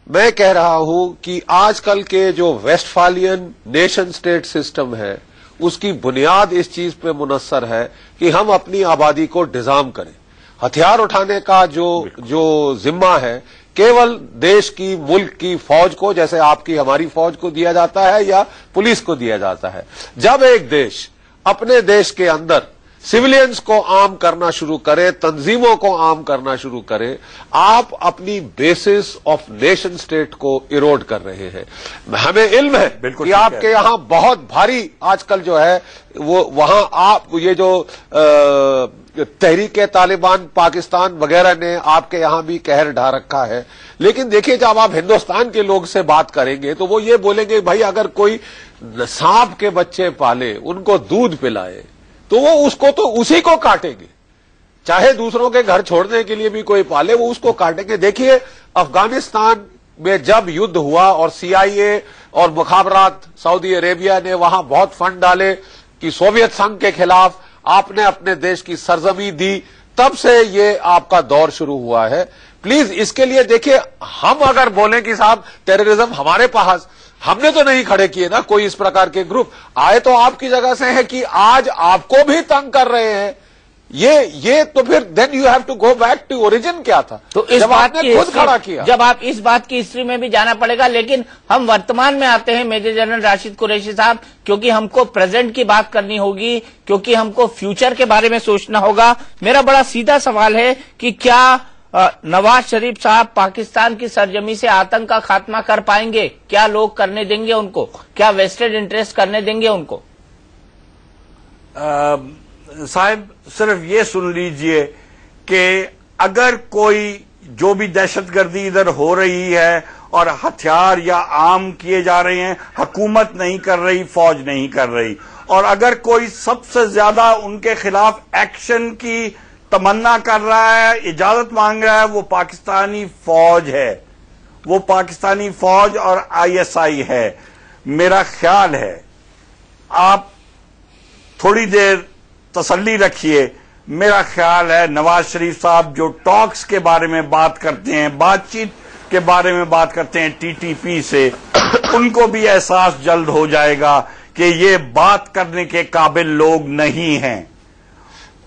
S9: मैं कह रहा हूं कि आजकल के जो वेस्टफालियन नेशन स्टेट सिस्टम है उसकी बुनियाद इस चीज पे मुनस्सर है कि हम अपनी आबादी को डिजाम करें। हथियार उठाने का जो जिम्मा है केवल देश की, मुल्क की फौज को, जैसे आपकी हमारी फौज को दिया जाता है या पुलिस को दिया जाता है। जब एक देश अपने देश के अंदर सिविलियंस को आर्म करना शुरू करे, तंजीमों को आर्म करना शुरू करे, आप अपनी बेसिस ऑफ नेशन स्टेट को इरोड कर रहे हैं। हमें इल्म है कि आपके यहां बहुत भारी आजकल जो है वो वहां आप ये जो तहरीक तालिबान पाकिस्तान वगैरह ने आपके यहां भी कहर ढा रखा है। लेकिन देखिए, जब आप हिंदुस्तान के लोग से बात करेंगे तो वो ये बोलेंगे, भाई अगर कोई सांप के बच्चे पाले, उनको दूध पिलाए, तो वो उसको तो उसी को काटेंगे। चाहे दूसरों के घर छोड़ने के लिए भी कोई पाले, वो उसको काटेंगे। देखिए, अफगानिस्तान में जब युद्ध हुआ और CIA और मुखाबरात सऊदी अरेबिया ने वहां बहुत फंड डाले कि सोवियत संघ के खिलाफ आपने अपने देश की सरजमी दी, तब से ये आपका दौर शुरू हुआ है। प्लीज इसके लिए देखिए, हम अगर बोलें कि साहब टेररिज्म हमारे पास, हमने तो नहीं खड़े किए ना कोई इस प्रकार के ग्रुप, आए तो आपकी जगह से है कि आज आपको भी तंग कर रहे हैं। ये तो फिर then you have to go back to origin क्या था,
S1: तो इस
S9: जब
S1: बात
S9: आपने खुद खड़ा किया।
S1: जब आप इस बात की हिस्ट्री में भी जाना पड़ेगा, लेकिन हम वर्तमान में आते हैं मेजर जनरल राशिद कुरैशी साहब, क्योंकि हमको प्रेजेंट की बात करनी होगी, क्योंकि हमको फ्यूचर के बारे में सोचना होगा। मेरा बड़ा सीधा सवाल है कि क्या नवाज शरीफ साहब पाकिस्तान की सरजमी से आतंक का खात्मा कर पाएंगे? क्या लोग करने देंगे उनको? क्या वेस्टेड इंटरेस्ट करने देंगे उनको?
S8: साहब सिर्फ ये सुन लीजिए कि अगर कोई जो भी दहशतगर्दी इधर हो रही है और हथियार या आम किए जा रहे हैं, हुकूमत नहीं कर रही, फौज नहीं कर रही, और अगर कोई सबसे ज्यादा उनके खिलाफ एक्शन की तमन्ना कर रहा है, इजाजत मांग रहा है, वो पाकिस्तानी फौज है, वो पाकिस्तानी फौज और ISI है। मेरा ख्याल है आप थोड़ी देर तसल्ली रखिए। मेरा ख्याल है नवाज शरीफ साहब जो टॉक्स के बारे में बात करते हैं, बातचीत के बारे में बात करते हैं TTP से, उनको भी एहसास जल्द हो जाएगा कि ये बात करने के काबिल लोग नहीं हैं।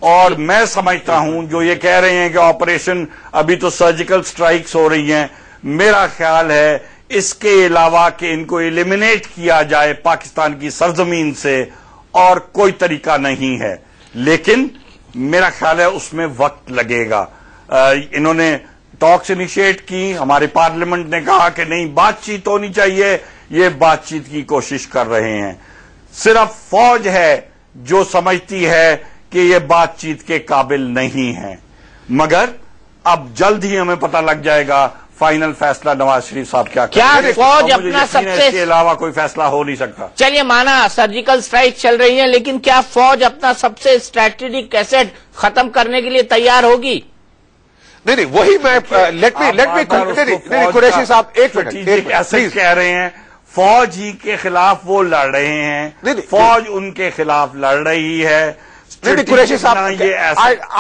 S8: और मैं समझता हूं जो ये कह रहे हैं कि ऑपरेशन, अभी तो सर्जिकल स्ट्राइक्स हो रही हैं, मेरा ख्याल है इसके अलावा कि इनको एलिमिनेट किया जाए पाकिस्तान की सरजमीन से और कोई तरीका नहीं है। लेकिन मेरा ख्याल है उसमें वक्त लगेगा। इन्होंने टॉक्स इनिशिएट की, हमारे पार्लियामेंट ने कहा कि नहीं बातचीत होनी चाहिए, ये बातचीत की कोशिश कर रहे हैं। सिर्फ फौज है जो समझती है कि ये बातचीत के काबिल नहीं है, मगर अब जल्द ही हमें पता लग जाएगा फाइनल फैसला नवाज शरीफ साहब क्या
S1: फौज अपना सबसे,
S8: इसके अलावा कोई फैसला हो नहीं सकता।
S1: चलिए माना सर्जिकल स्ट्राइक चल रही है, लेकिन क्या फौज अपना सबसे स्ट्रैटेजिक एसेट खत्म करने के लिए तैयार होगी?
S9: नहीं, वही मैं लेट मी कुरैशी साहब एक मिनट
S8: ऐसे कह रहे हैं, फौज ही के खिलाफ वो लड़ रहे हैं, फौज उनके खिलाफ लड़ रही है।
S9: कुरैशी साहब,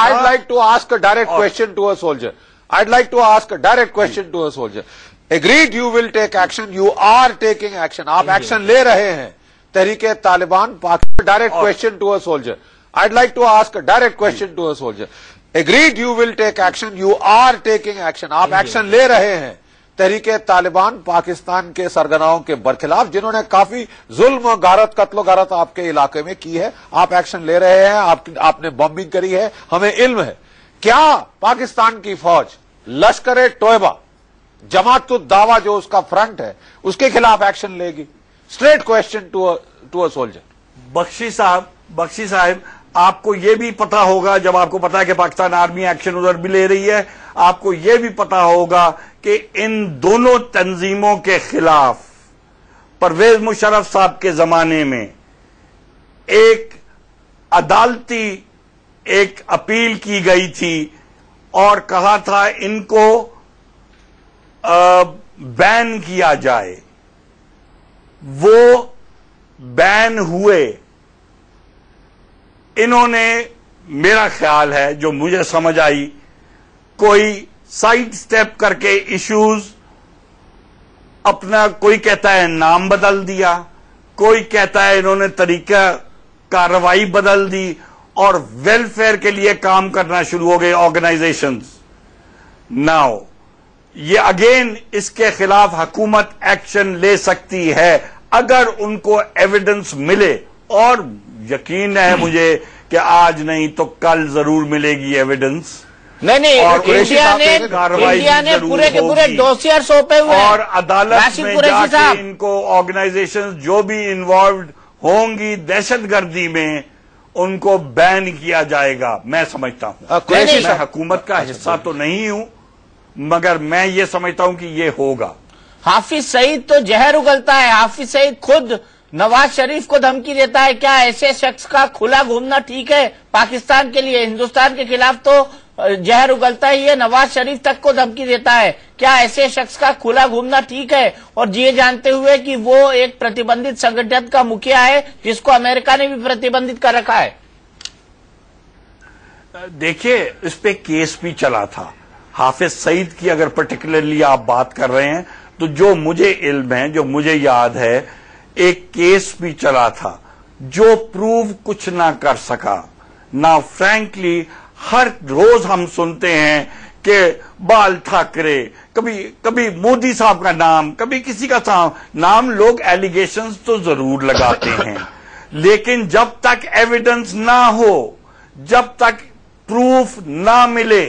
S9: I'd like to ask a direct question to a soldier. I'd like to ask a direct question to a soldier. Agreed, you will take action. You are taking action. आप एक्शन ले रहे हैं। Tehreek-e Taliban Pakistan. Direct question to a soldier. I'd like to ask a direct question to a soldier. Agreed, you will take action. You are taking action. आप action ले रहे हैं। तहरीके तालिबान पाकिस्तान के सरगनाओं के बरखिलाफ, जिन्होंने काफी जुल्म गारत, कत्लो गारत आपके इलाके में की है, आप एक्शन ले रहे हैं। आपने बॉम्बिंग करी है, हमें इल्म है। क्या पाकिस्तान की फौज लश्कर तोयबा, जमात उद दावा जो उसका फ्रंट है, उसके खिलाफ एक्शन लेगी? Straight question to a soldier.
S8: Bakshi साहब, आपको यह भी पता होगा, जब आपको पता है कि पाकिस्तान आर्मी एक्शन उधर भी ले रही है, आपको यह भी पता होगा कि इन दोनों तंजीमों के खिलाफ परवेज मुशर्रफ साहब के जमाने में एक अदालती एक अपील की गई थी और कहा था इनको बैन किया जाए। वो बैन हुए। इन्होंने, मेरा ख्याल है जो मुझे समझ आई, कोई साइड स्टेप करके इश्यूज अपना, कोई कहता है नाम बदल दिया, कोई कहता है इन्होंने तरीका कार्रवाई बदल दी और वेलफेयर के लिए काम करना शुरू हो गए ऑर्गेनाइजेशंस। नाउ ये अगेन इसके खिलाफ हुकूमत एक्शन ले सकती है अगर उनको एविडेंस मिले, और यकीन है मुझे कि आज नहीं तो कल जरूर मिलेगी एविडेंस।
S1: नहीं,
S8: और
S1: इंडिया ने पूरे के पूरे डोसियर सौंपे हुए हैं
S8: और अदालत में जाके इनको ऑर्गेनाइजेशंस जो भी इन्वॉल्व होंगी दहशतगर्दी में, उनको बैन किया जाएगा। मैं समझता हूं, मैं हुकूमत का हिस्सा तो नहीं हूं, मगर मैं ये समझता हूं कि ये होगा।
S1: हाफिज सईद तो जहर उगलता है। हाफिज सईद खुद नवाज शरीफ को धमकी देता है। क्या ऐसे शख्स का खुला घूमना ठीक है पाकिस्तान के लिए? हिंदुस्तान के खिलाफ तो जहर उगलता ही है, नवाज शरीफ तक को धमकी देता है। क्या ऐसे शख्स का खुला घूमना ठीक है? और ये जानते हुए कि वो एक प्रतिबंधित संगठन का मुखिया है जिसको अमेरिका ने भी प्रतिबंधित कर रखा है।
S8: देखिए, इस पे केस भी चला था। हाफिज सईद की अगर पर्टिकुलरली आप बात कर रहे हैं तो जो मुझे इल्म है, जो मुझे याद है, एक केस भी चला था जो प्रूव कुछ ना कर सका ना। फ्रैंकली हर रोज हम सुनते हैं कि बाल ठाकरे, कभी मोदी साहब का नाम, कभी किसी का नाम, लोग एलिगेशंस तो जरूर लगाते हैं, लेकिन जब तक एविडेंस ना हो, जब तक प्रूफ ना मिले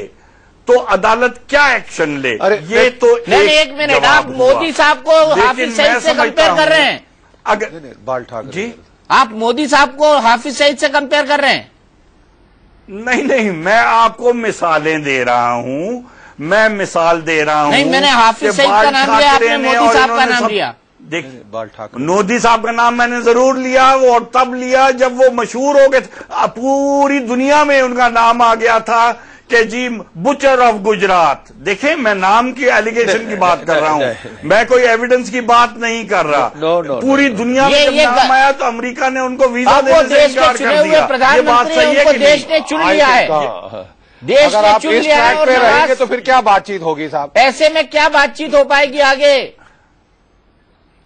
S8: तो अदालत क्या एक्शन ले? ये तो
S1: एक मिनट, आप मोदी साहब को हाफिज सईद से कंपेयर कर रहे हैं?
S9: अगर बाल ठाकरे
S1: जी, आप मोदी साहब को हाफिज सईद से कंपेयर कर रहे हैं?
S8: नहीं, मैं आपको मिसालें दे रहा हूं, मैं मिसाल दे रहा हूं।
S1: नहीं, मैंने हाफिज सईद का नाम लिया, आपने मोदी साहब का नाम लिया।
S8: देख, मोदी साहब का नाम मैंने जरूर लिया, और तब लिया जब वो मशहूर हो गए। पूरी दुनिया में उनका नाम आ गया था कि जी बुचर ऑफ गुजरात। देखें, मैं नाम की एलिगेशन की बात कर रहा हूं, मैं कोई एविडेंस की बात नहीं कर रहा। पूरी दुनिया में जब नाम आया तो अमेरिका ने उनको वीजा देने से इनकार कर दिया। ये बात सही है कि
S1: देश ने चुन लिया है, देश ने चुन लिया है।
S9: और रहेंगे तो फिर क्या बातचीत होगी साहब?
S1: ऐसे में क्या बातचीत हो पाएगी आगे?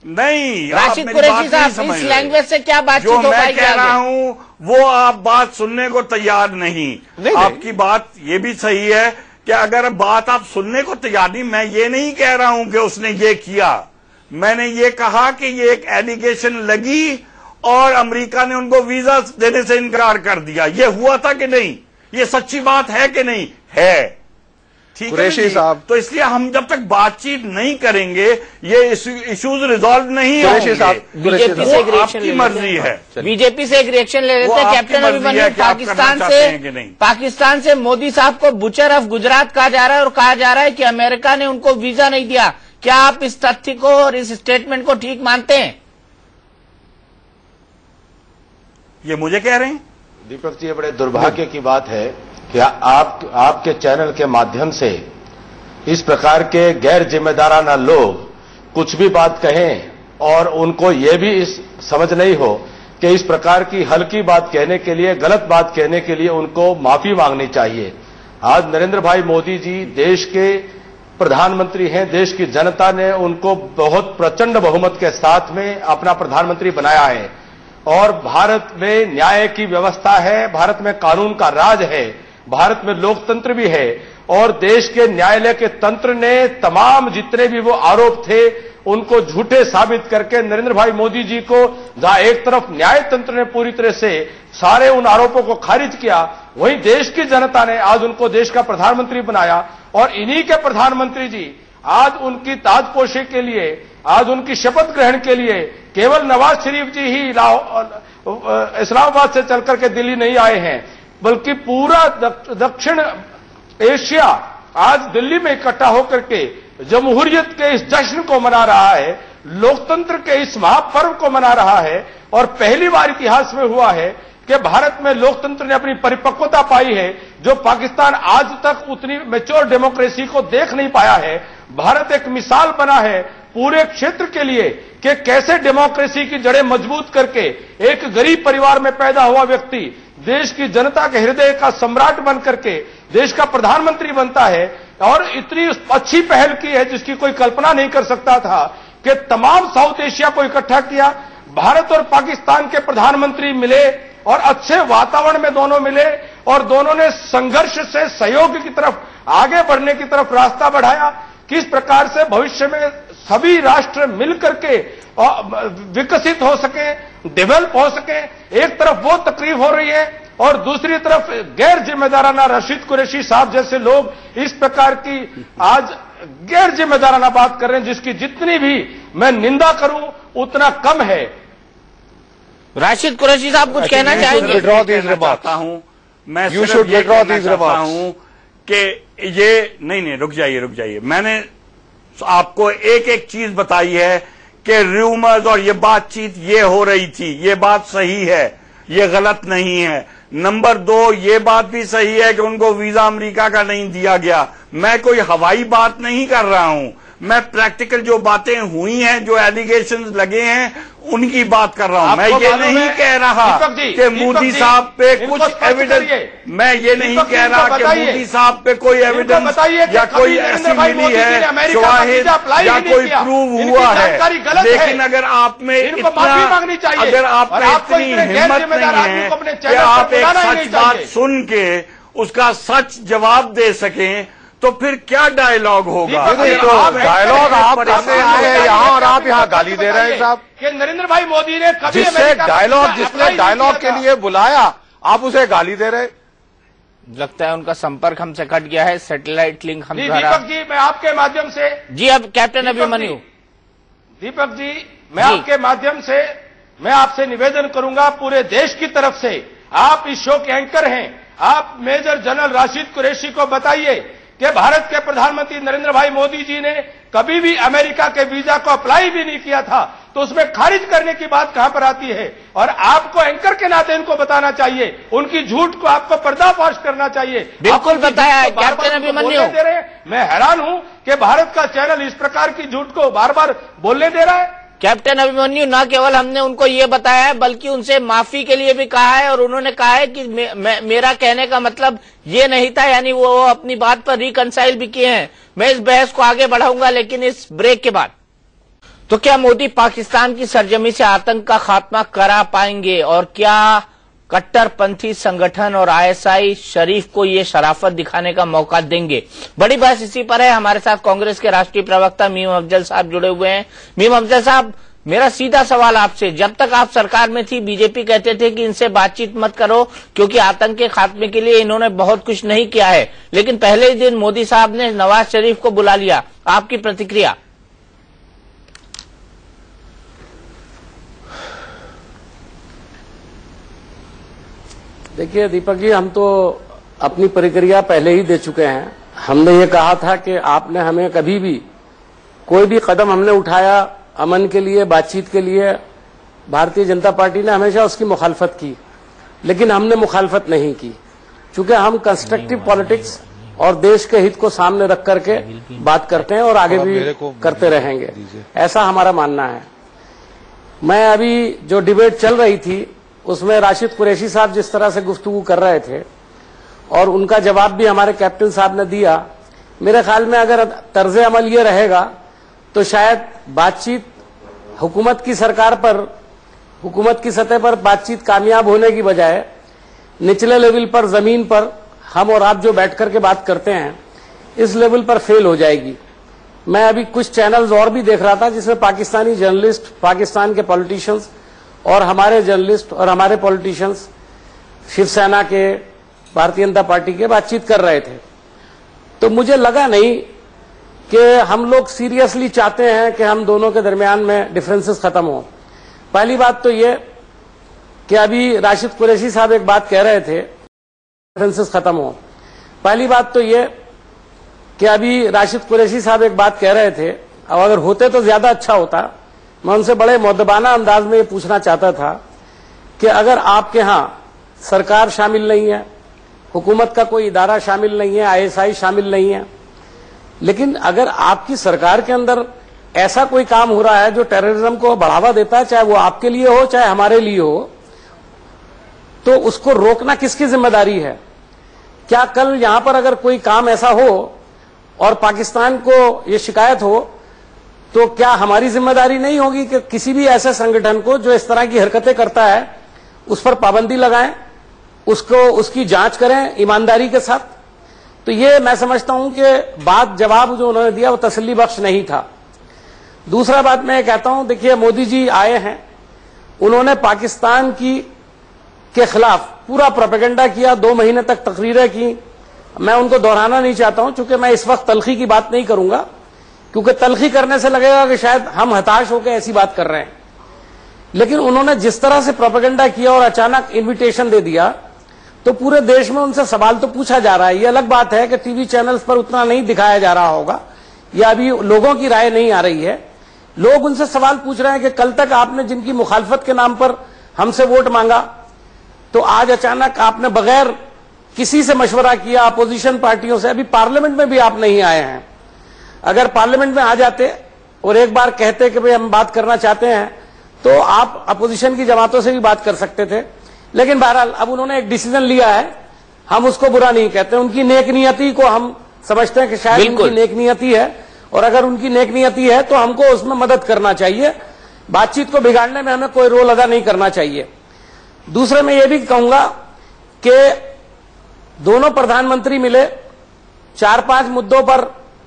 S8: नहीं,
S1: राशिद कुरैशी साहब, इस लैंग्वेज से क्या बातचीत हो पाएगी?
S8: मैं कह रहा हूं वो आप बात सुनने को तैयार नहीं। आपकी बात ये भी सही है कि अगर बात आप सुनने को तैयार नहीं, मैं ये नहीं कह रहा हूं कि उसने ये किया, मैंने ये कहा कि ये एक एलिगेशन लगी और अमेरिका ने उनको वीजा देने से इनकार कर दिया। ये हुआ था कि नहीं? ये सच्ची बात है कि नहीं? है। ठीक है
S9: कुरैशी साहब,
S8: तो इसलिए हम जब तक बातचीत नहीं करेंगे ये इश्यूज रिजॉल्व नहीं होंगे।
S1: बीजेपी से
S8: आपकी मर्जी है,
S1: बीजेपी से एक रिएक्शन ले लेते हैं। कैप्टन अभिमन्यु, पाकिस्तान से मोदी साहब को बुचर ऑफ गुजरात कहा जा रहा है और कहा जा रहा है कि अमेरिका ने उनको वीजा नहीं दिया। क्या आप इस तथ्य को और इस स्टेटमेंट को ठीक मानते हैं?
S8: ये मुझे कह रहे हैं?
S10: दीपक जी, ये बड़े दुर्भाग्य की बात है कि आपके चैनल के माध्यम से इस प्रकार के गैर जिम्मेदाराना लोग कुछ भी बात कहें और उनको ये भी समझ नहीं हो कि इस प्रकार की हल्की बात कहने के लिए, गलत बात कहने के लिए उनको माफी मांगनी चाहिए। आज नरेंद्र भाई मोदी जी देश के प्रधानमंत्री हैं, देश की जनता ने उनको बहुत प्रचंड बहुमत के साथ में अपना प्रधानमंत्री बनाया है और भारत में न्याय की व्यवस्था है, भारत में कानून का राज है, भारत में लोकतंत्र भी है और देश के न्यायालय के तंत्र ने तमाम जितने भी वो आरोप थे उनको झूठे साबित करके नरेंद्र भाई मोदी जी को, जहां एक तरफ न्याय तंत्र ने पूरी तरह से सारे उन आरोपों को खारिज किया, वहीं देश की जनता ने आज उनको देश का प्रधानमंत्री बनाया और इन्हीं के प्रधानमंत्री जी आज उनकी ताजपोशी के लिए, आज उनकी शपथ ग्रहण के लिए केवल नवाज शरीफ जी ही इस्लामाबाद से चलकर के दिल्ली नहीं आए हैं, बल्कि पूरा दक्षिण एशिया आज दिल्ली में इकट्ठा होकर के जमहूरियत के इस जश्न को मना रहा है, लोकतंत्र के इस महापर्व को मना रहा है। और पहली बार इतिहास में हुआ है कि भारत में लोकतंत्र ने अपनी परिपक्वता पाई है, जो पाकिस्तान आज तक उतनी मैच्योर डेमोक्रेसी को देख नहीं पाया है। भारत एक मिसाल बना है पूरे क्षेत्र के लिए कि कैसे डेमोक्रेसी की जड़ें मजबूत करके एक गरीब परिवार में पैदा हुआ व्यक्ति देश की जनता के हृदय का सम्राट बन करके देश का प्रधानमंत्री बनता है। और इतनी अच्छी पहल की है जिसकी कोई कल्पना नहीं कर सकता था कि तमाम साउथ एशिया को इकट्ठा किया, भारत और पाकिस्तान के प्रधानमंत्री मिले और अच्छे वातावरण में दोनों मिले और दोनों ने संघर्ष से सहयोग की तरफ, आगे बढ़ने की तरफ रास्ता बढ़ाया। किस प्रकार से भविष्य में सभी राष्ट्र मिलकर के विकसित हो सके, डेवलप हो सके। एक तरफ वो तकरीब हो रही है और दूसरी तरफ गैर जिम्मेदाराना राशिद कुरैशी साहब जैसे लोग इस प्रकार की आज गैर जिम्मेदाराना बात कर रहे हैं, जिसकी जितनी भी मैं निंदा करूं उतना कम है।
S1: राशिद कुरैशी साहब कुछ कहना चाहेंगे?
S8: मैं सिर्फ ये कहना चाहता हूं कि ये नहीं, रुक जाइए। मैंने आपको एक एक चीज बताई है कि रूमर्स और ये बातचीत ये हो रही थी, ये बात सही है, ये गलत नहीं है। नंबर 2, ये बात भी सही है कि उनको वीजा अमेरिका का नहीं दिया गया। मैं कोई हवाई बात नहीं कर रहा हूं, मैं प्रैक्टिकल जो बातें हुई हैं, जो एलिगेशंस लगे हैं, उनकी बात कर रहा हूं। मैं ये नहीं कह रहा कि मोदी साहब पे कुछ एविडेंस, मैं ये नहीं कह रहा कि मोदी साहब पे कोई एविडेंस या कोई ऐसी मिली है शवाहिद या कोई प्रूव हुआ है। लेकिन अगर आप में इतना, अगर आप में इतनी हिम्मत नहीं है कि आप एक सच बात सुन के उसका सच जवाब दे सकें, तो फिर क्या डायलॉग होगा?
S9: डायलॉग आप कैसे आए हैं यहाँ और आप यहाँ गाली दे रहे हैं साहब
S10: कि नरेंद्र भाई मोदी ने कभी
S9: जिसने डायलॉग के लिए बुलाया आप उसे गाली दे रहे?
S1: लगता है उनका संपर्क हमसे कट गया है, सैटेलाइट लिंक हम
S10: दीपक जी, मैं आपके माध्यम से
S1: जी, अब कैप्टन अभिमन्यु।
S10: दीपक जी, मैं आपके माध्यम से मैं आपसे निवेदन करूंगा, पूरे देश की तरफ से, आप इस शो के एंकर हैं, आप मेजर जनरल राशिद कुरैशी को बताइए कि भारत के प्रधानमंत्री नरेंद्र भाई मोदी जी ने कभी भी अमेरिका के वीजा को अप्लाई भी नहीं किया था, तो उसमें खारिज करने की बात कहां पर आती है? और आपको एंकर के नाते इनको बताना चाहिए, उनकी झूठ को आपको पर्दाफाश करना चाहिए।
S1: बिल्कुल बताया है कैप्टन अभिमन्यु।
S10: मैं हैरान हूं कि भारत का चैनल इस प्रकार की झूठ को बार बार बोलने दे रहा है।
S1: कैप्टन अभिमन्यु, न केवल हमने उनको ये बताया है बल्कि उनसे माफी के लिए भी कहा है, और उन्होंने कहा है कि मेरा कहने का मतलब ये नहीं था, यानी वो अपनी बात पर रिकंसाइल भी किए हैं। मैं इस बहस को आगे बढ़ाऊंगा, लेकिन इस ब्रेक के बाद। तो क्या मोदी पाकिस्तान की सरजमी से आतंक का खात्मा करा पाएंगे, और क्या कट्टरपंथी संगठन और आईएसआई शरीफ को ये शराफत दिखाने का मौका देंगे? बड़ी बहस इसी पर है। हमारे साथ कांग्रेस के राष्ट्रीय प्रवक्ता मीम अफजल साहब जुड़े हुए हैं। मीम अफजल साहब, मेरा सीधा सवाल आपसे, जब तक आप सरकार में थी बीजेपी कहते थे कि इनसे बातचीत मत करो क्योंकि आतंक के खात्मे के लिए इन्होंने बहुत कुछ नहीं किया है, लेकिन पहले ही दिन मोदी साहब ने नवाज शरीफ को बुला लिया, आपकी प्रतिक्रिया?
S11: देखिए दीपक जी, हम तो अपनी प्रक्रिया पहले ही दे चुके हैं। हमने ये कहा था कि आपने हमें कभी भी कोई भी कदम हमने उठाया अमन के लिए, बातचीत के लिए, भारतीय जनता पार्टी ने हमेशा उसकी मुखालफत की, लेकिन हमने मुखालफत नहीं की, चूंकि हम कंस्ट्रक्टिव पॉलिटिक्स और देश के हित को सामने रख करके बात करते हैं और आगे भी करते रहेंगे, ऐसा हमारा मानना है। मैं अभी जो डिबेट चल रही थी उसमें राशिद कुरैशी साहब जिस तरह से गुफ्तगू कर रहे थे और उनका जवाब भी हमारे कैप्टन साहब ने दिया, मेरे ख्याल में अगर तर्ज अमल ये रहेगा तो शायद बातचीत हुकूमत की सरकार पर, हुकूमत की सतह पर बातचीत कामयाब होने की बजाय निचले लेवल पर, जमीन पर हम और आप जो बैठ करके बात करते हैं, इस लेवल पर फेल हो जाएगी। मैं अभी कुछ चैनल्स और भी देख रहा था जिसमें पाकिस्तानी जर्नलिस्ट, पाकिस्तान के पॉलिटिशियंस और हमारे जर्नलिस्ट और हमारे पॉलिटिशियंस शिवसेना के, भारतीय जनता पार्टी के बातचीत कर रहे थे। तो मुझे लगा नहीं कि हम लोग सीरियसली चाहते हैं कि हम दोनों के दरमियान में डिफरेंसेस खत्म हो। पहली बात तो ये कि अभी राशिद कुरैशी साहब एक बात कह रहे थे, डिफरेंसेस खत्म हो। पहली बात तो ये कि अभी राशिद कुरैशी साहब एक बात कह रहे थे, और अगर होते तो ज्यादा अच्छा होता। मैं उनसे बड़े मुअद्दबाना अंदाज में ये पूछना चाहता था कि अगर आपके यहां सरकार शामिल नहीं है, हुकूमत का कोई इदारा शामिल नहीं है, आईएसआई शामिल नहीं है, लेकिन अगर आपकी सरकार के अंदर ऐसा कोई काम हो रहा है जो टेररिज्म को बढ़ावा देता है, चाहे वो आपके लिए हो चाहे हमारे लिए हो, तो उसको रोकना किसकी जिम्मेदारी है? क्या कल यहां पर अगर कोई काम ऐसा हो और पाकिस्तान को ये शिकायत हो तो क्या हमारी जिम्मेदारी नहीं होगी कि किसी भी ऐसे संगठन को जो इस तरह की हरकतें करता है उस पर पाबंदी लगाएं, उसको, उसकी जांच करें ईमानदारी के साथ? तो ये मैं समझता हूं कि बात, जवाब जो उन्होंने दिया वो तसल्ली बख्श नहीं था। दूसरा बात मैं कहता हूं, देखिए मोदी जी आए हैं, उन्होंने पाकिस्तान के खिलाफ पूरा प्रोपेगेंडा किया, 2 महीने तक तकरीरें की। मैं उनको दोहराना नहीं चाहता हूं क्योंकि मैं इस वक्त तलखी की बात नहीं करूंगा, क्योंकि तलखी करने से लगेगा कि शायद हम हताश होकर ऐसी बात कर रहे हैं। लेकिन उन्होंने जिस तरह से प्रोपेगेंडा किया और अचानक इन्विटेशन दे दिया, तो पूरे देश में उनसे सवाल तो पूछा जा रहा है। ये अलग बात है कि टीवी चैनल्स पर उतना नहीं दिखाया जा रहा होगा या अभी लोगों की राय नहीं आ रही है, लोग उनसे सवाल पूछ रहे हैं कि कल तक आपने जिनकी मुखालफत के नाम पर हमसे वोट मांगा, तो आज अचानक आपने बगैर किसी से मशवरा किया, अपोजिशन पार्टियों से, अभी पार्लियामेंट में भी आप नहीं आए हैं। अगर पार्लियामेंट में आ जाते और एक बार कहते कि भाई हम बात करना चाहते हैं, तो आप अपोजिशन की जमातों से भी बात कर सकते थे। लेकिन बहरहाल अब उन्होंने एक डिसीजन लिया है, हम उसको बुरा नहीं कहते। उनकी नेक नियति को हम समझते हैं कि शायद उनकी नेक नियति है, और अगर उनकी नेक नियति है तो हमको उसमें मदद करना चाहिए। बातचीत को बिगाड़ने में हमें कोई रोल अदा नहीं करना चाहिए। दूसरे मैं ये भी कहूंगा कि दोनों प्रधानमंत्री मिले, 4-5 मुद्दों पर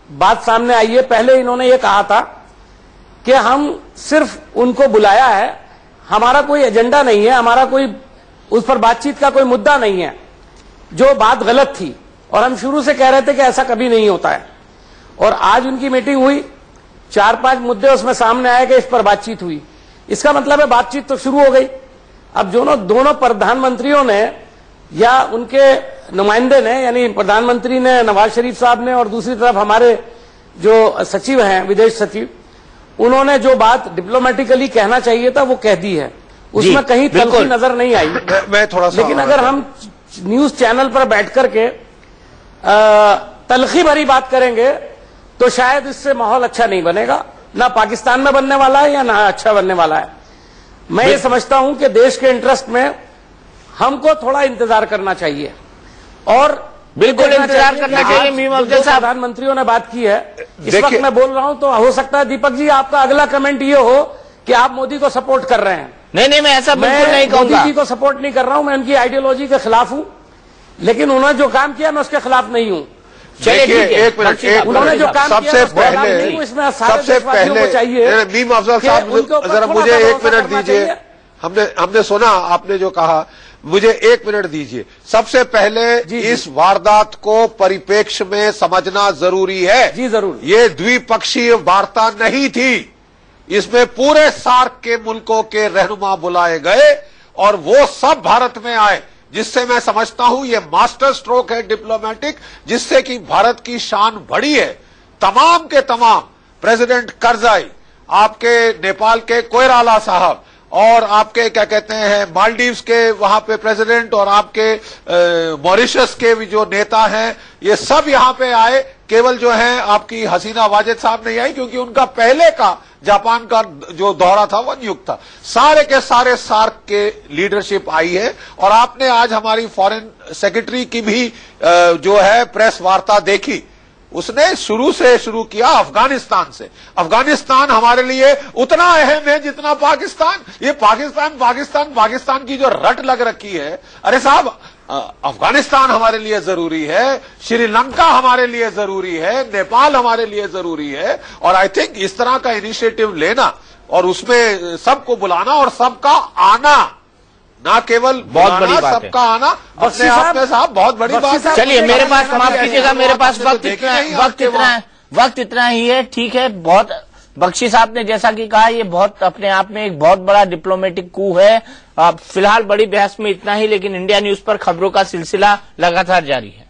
S11: बात सामने आई है। पहले इन्होंने ये कहा था कि हम सिर्फ उनको बुलाया है, हमारा कोई एजेंडा नहीं है, हमारा कोई उस पर बातचीत का कोई मुद्दा नहीं है, जो बात गलत थी। और हम शुरू से कह रहे थे कि ऐसा कभी नहीं होता है। और आज उनकी मीटिंग हुई, 4-5 मुद्दे उसमें सामने आए कि इस पर बातचीत हुई। इसका मतलब है बातचीत तो शुरू हो गई। अब दोनों प्रधानमंत्रियों ने या उनके नुमाइंदे ने, यानी प्रधानमंत्री ने, नवाज शरीफ साहब ने, और दूसरी तरफ हमारे जो सचिव हैं, विदेश सचिव, उन्होंने जो बात डिप्लोमेटिकली कहना चाहिए था वो कह दी है। उसमें कहीं तलखी नजर नहीं आई।
S9: मैं थोड़ा सा,
S11: लेकिन अगर हम न्यूज चैनल पर बैठ करके तलखी भरी बात करेंगे तो शायद इससे माहौल अच्छा नहीं बनेगा, ना पाकिस्तान में बनने वाला है या ना अच्छा बनने वाला है। मैं ये समझता हूं कि देश के इंटरेस्ट में हमको थोड़ा इंतजार करना चाहिए, और
S1: बिल्कुल इंतजार करना चाहिए। मीम अफजल साहब,
S11: प्रधानमंत्रियों ने बात की है, इस वक्त मैं बोल रहा हूं, तो हो सकता है दीपक जी आपका अगला कमेंट ये हो कि आप मोदी को सपोर्ट कर रहे हैं।
S1: नहीं, मैं ऐसा बिल्कुल नहीं कहूंगा।
S11: मोदी जी को सपोर्ट नहीं कर रहा हूं, मैं उनकी आइडियोलॉजी के खिलाफ हूं, लेकिन उन्होंने जो काम किया मैं उसके खिलाफ नहीं हूं।
S9: चलिए एक मिनट,
S11: उन्होंने जो काम
S9: सबसे पहले चाहिए मीम अफजल साहब, जरा मुझे 1 मिनट दीजिए। हमने सुना आपने जो कहा, मुझे 1 मिनट दीजिए। सबसे पहले इस वारदात को परिप्रेक्ष्य में समझना जरूरी है।
S11: जी जरूर।
S9: ये द्विपक्षीय वार्ता नहीं थी, इसमें पूरे सार्क के मुल्कों के रहनुमा बुलाए गए और वो सब भारत में आए, जिससे मैं समझता हूं ये मास्टर स्ट्रोक है डिप्लोमेटिक, जिससे कि भारत की शान बढ़ी है। तमाम के तमाम प्रेसिडेंट करजाई, आपके नेपाल के कोइराला साहब, और आपके क्या कहते हैं मालदीव्स के वहां पे प्रेसिडेंट, और आपके मॉरिशस के भी जो नेता हैं, ये सब यहां पे आए। केवल जो है आपकी हसीना वाजिद साहब नहीं आई, क्योंकि उनका पहले का जापान का जो दौरा था वो नियुक्त था। सारे के सारे सार्क के लीडरशिप आई है। और आपने आज हमारी फॉरेन सेक्रेटरी की भी जो है प्रेस वार्ता देखी, उसने शुरू से शुरू किया अफगानिस्तान से। अफगानिस्तान हमारे लिए उतना अहम है जितना पाकिस्तान। ये पाकिस्तान की जो रट लग रखी है, अरे साहब अफगानिस्तान हमारे लिए जरूरी है, श्रीलंका हमारे लिए जरूरी है, नेपाल हमारे लिए जरूरी है। और आई थिंक इस तरह का इनिशिएटिव लेना और उसमें सबको बुलाना और सबका आना, ना केवल
S1: बहुत बड़ी बात है,
S9: सबका आना अपने आप में साहब बहुत बड़ी बात है।
S1: चलिए मेरे पास, माफ कीजिएगा, मेरे पास वक्त इतना ही है। ठीक है, बहुत बख्शी साहब ने जैसा कि कहा, ये बहुत अपने आप में एक बहुत बड़ा डिप्लोमेटिक कू है। फिलहाल बड़ी बहस में इतना ही, लेकिन इंडिया न्यूज पर खबरों का सिलसिला लगातार जारी है।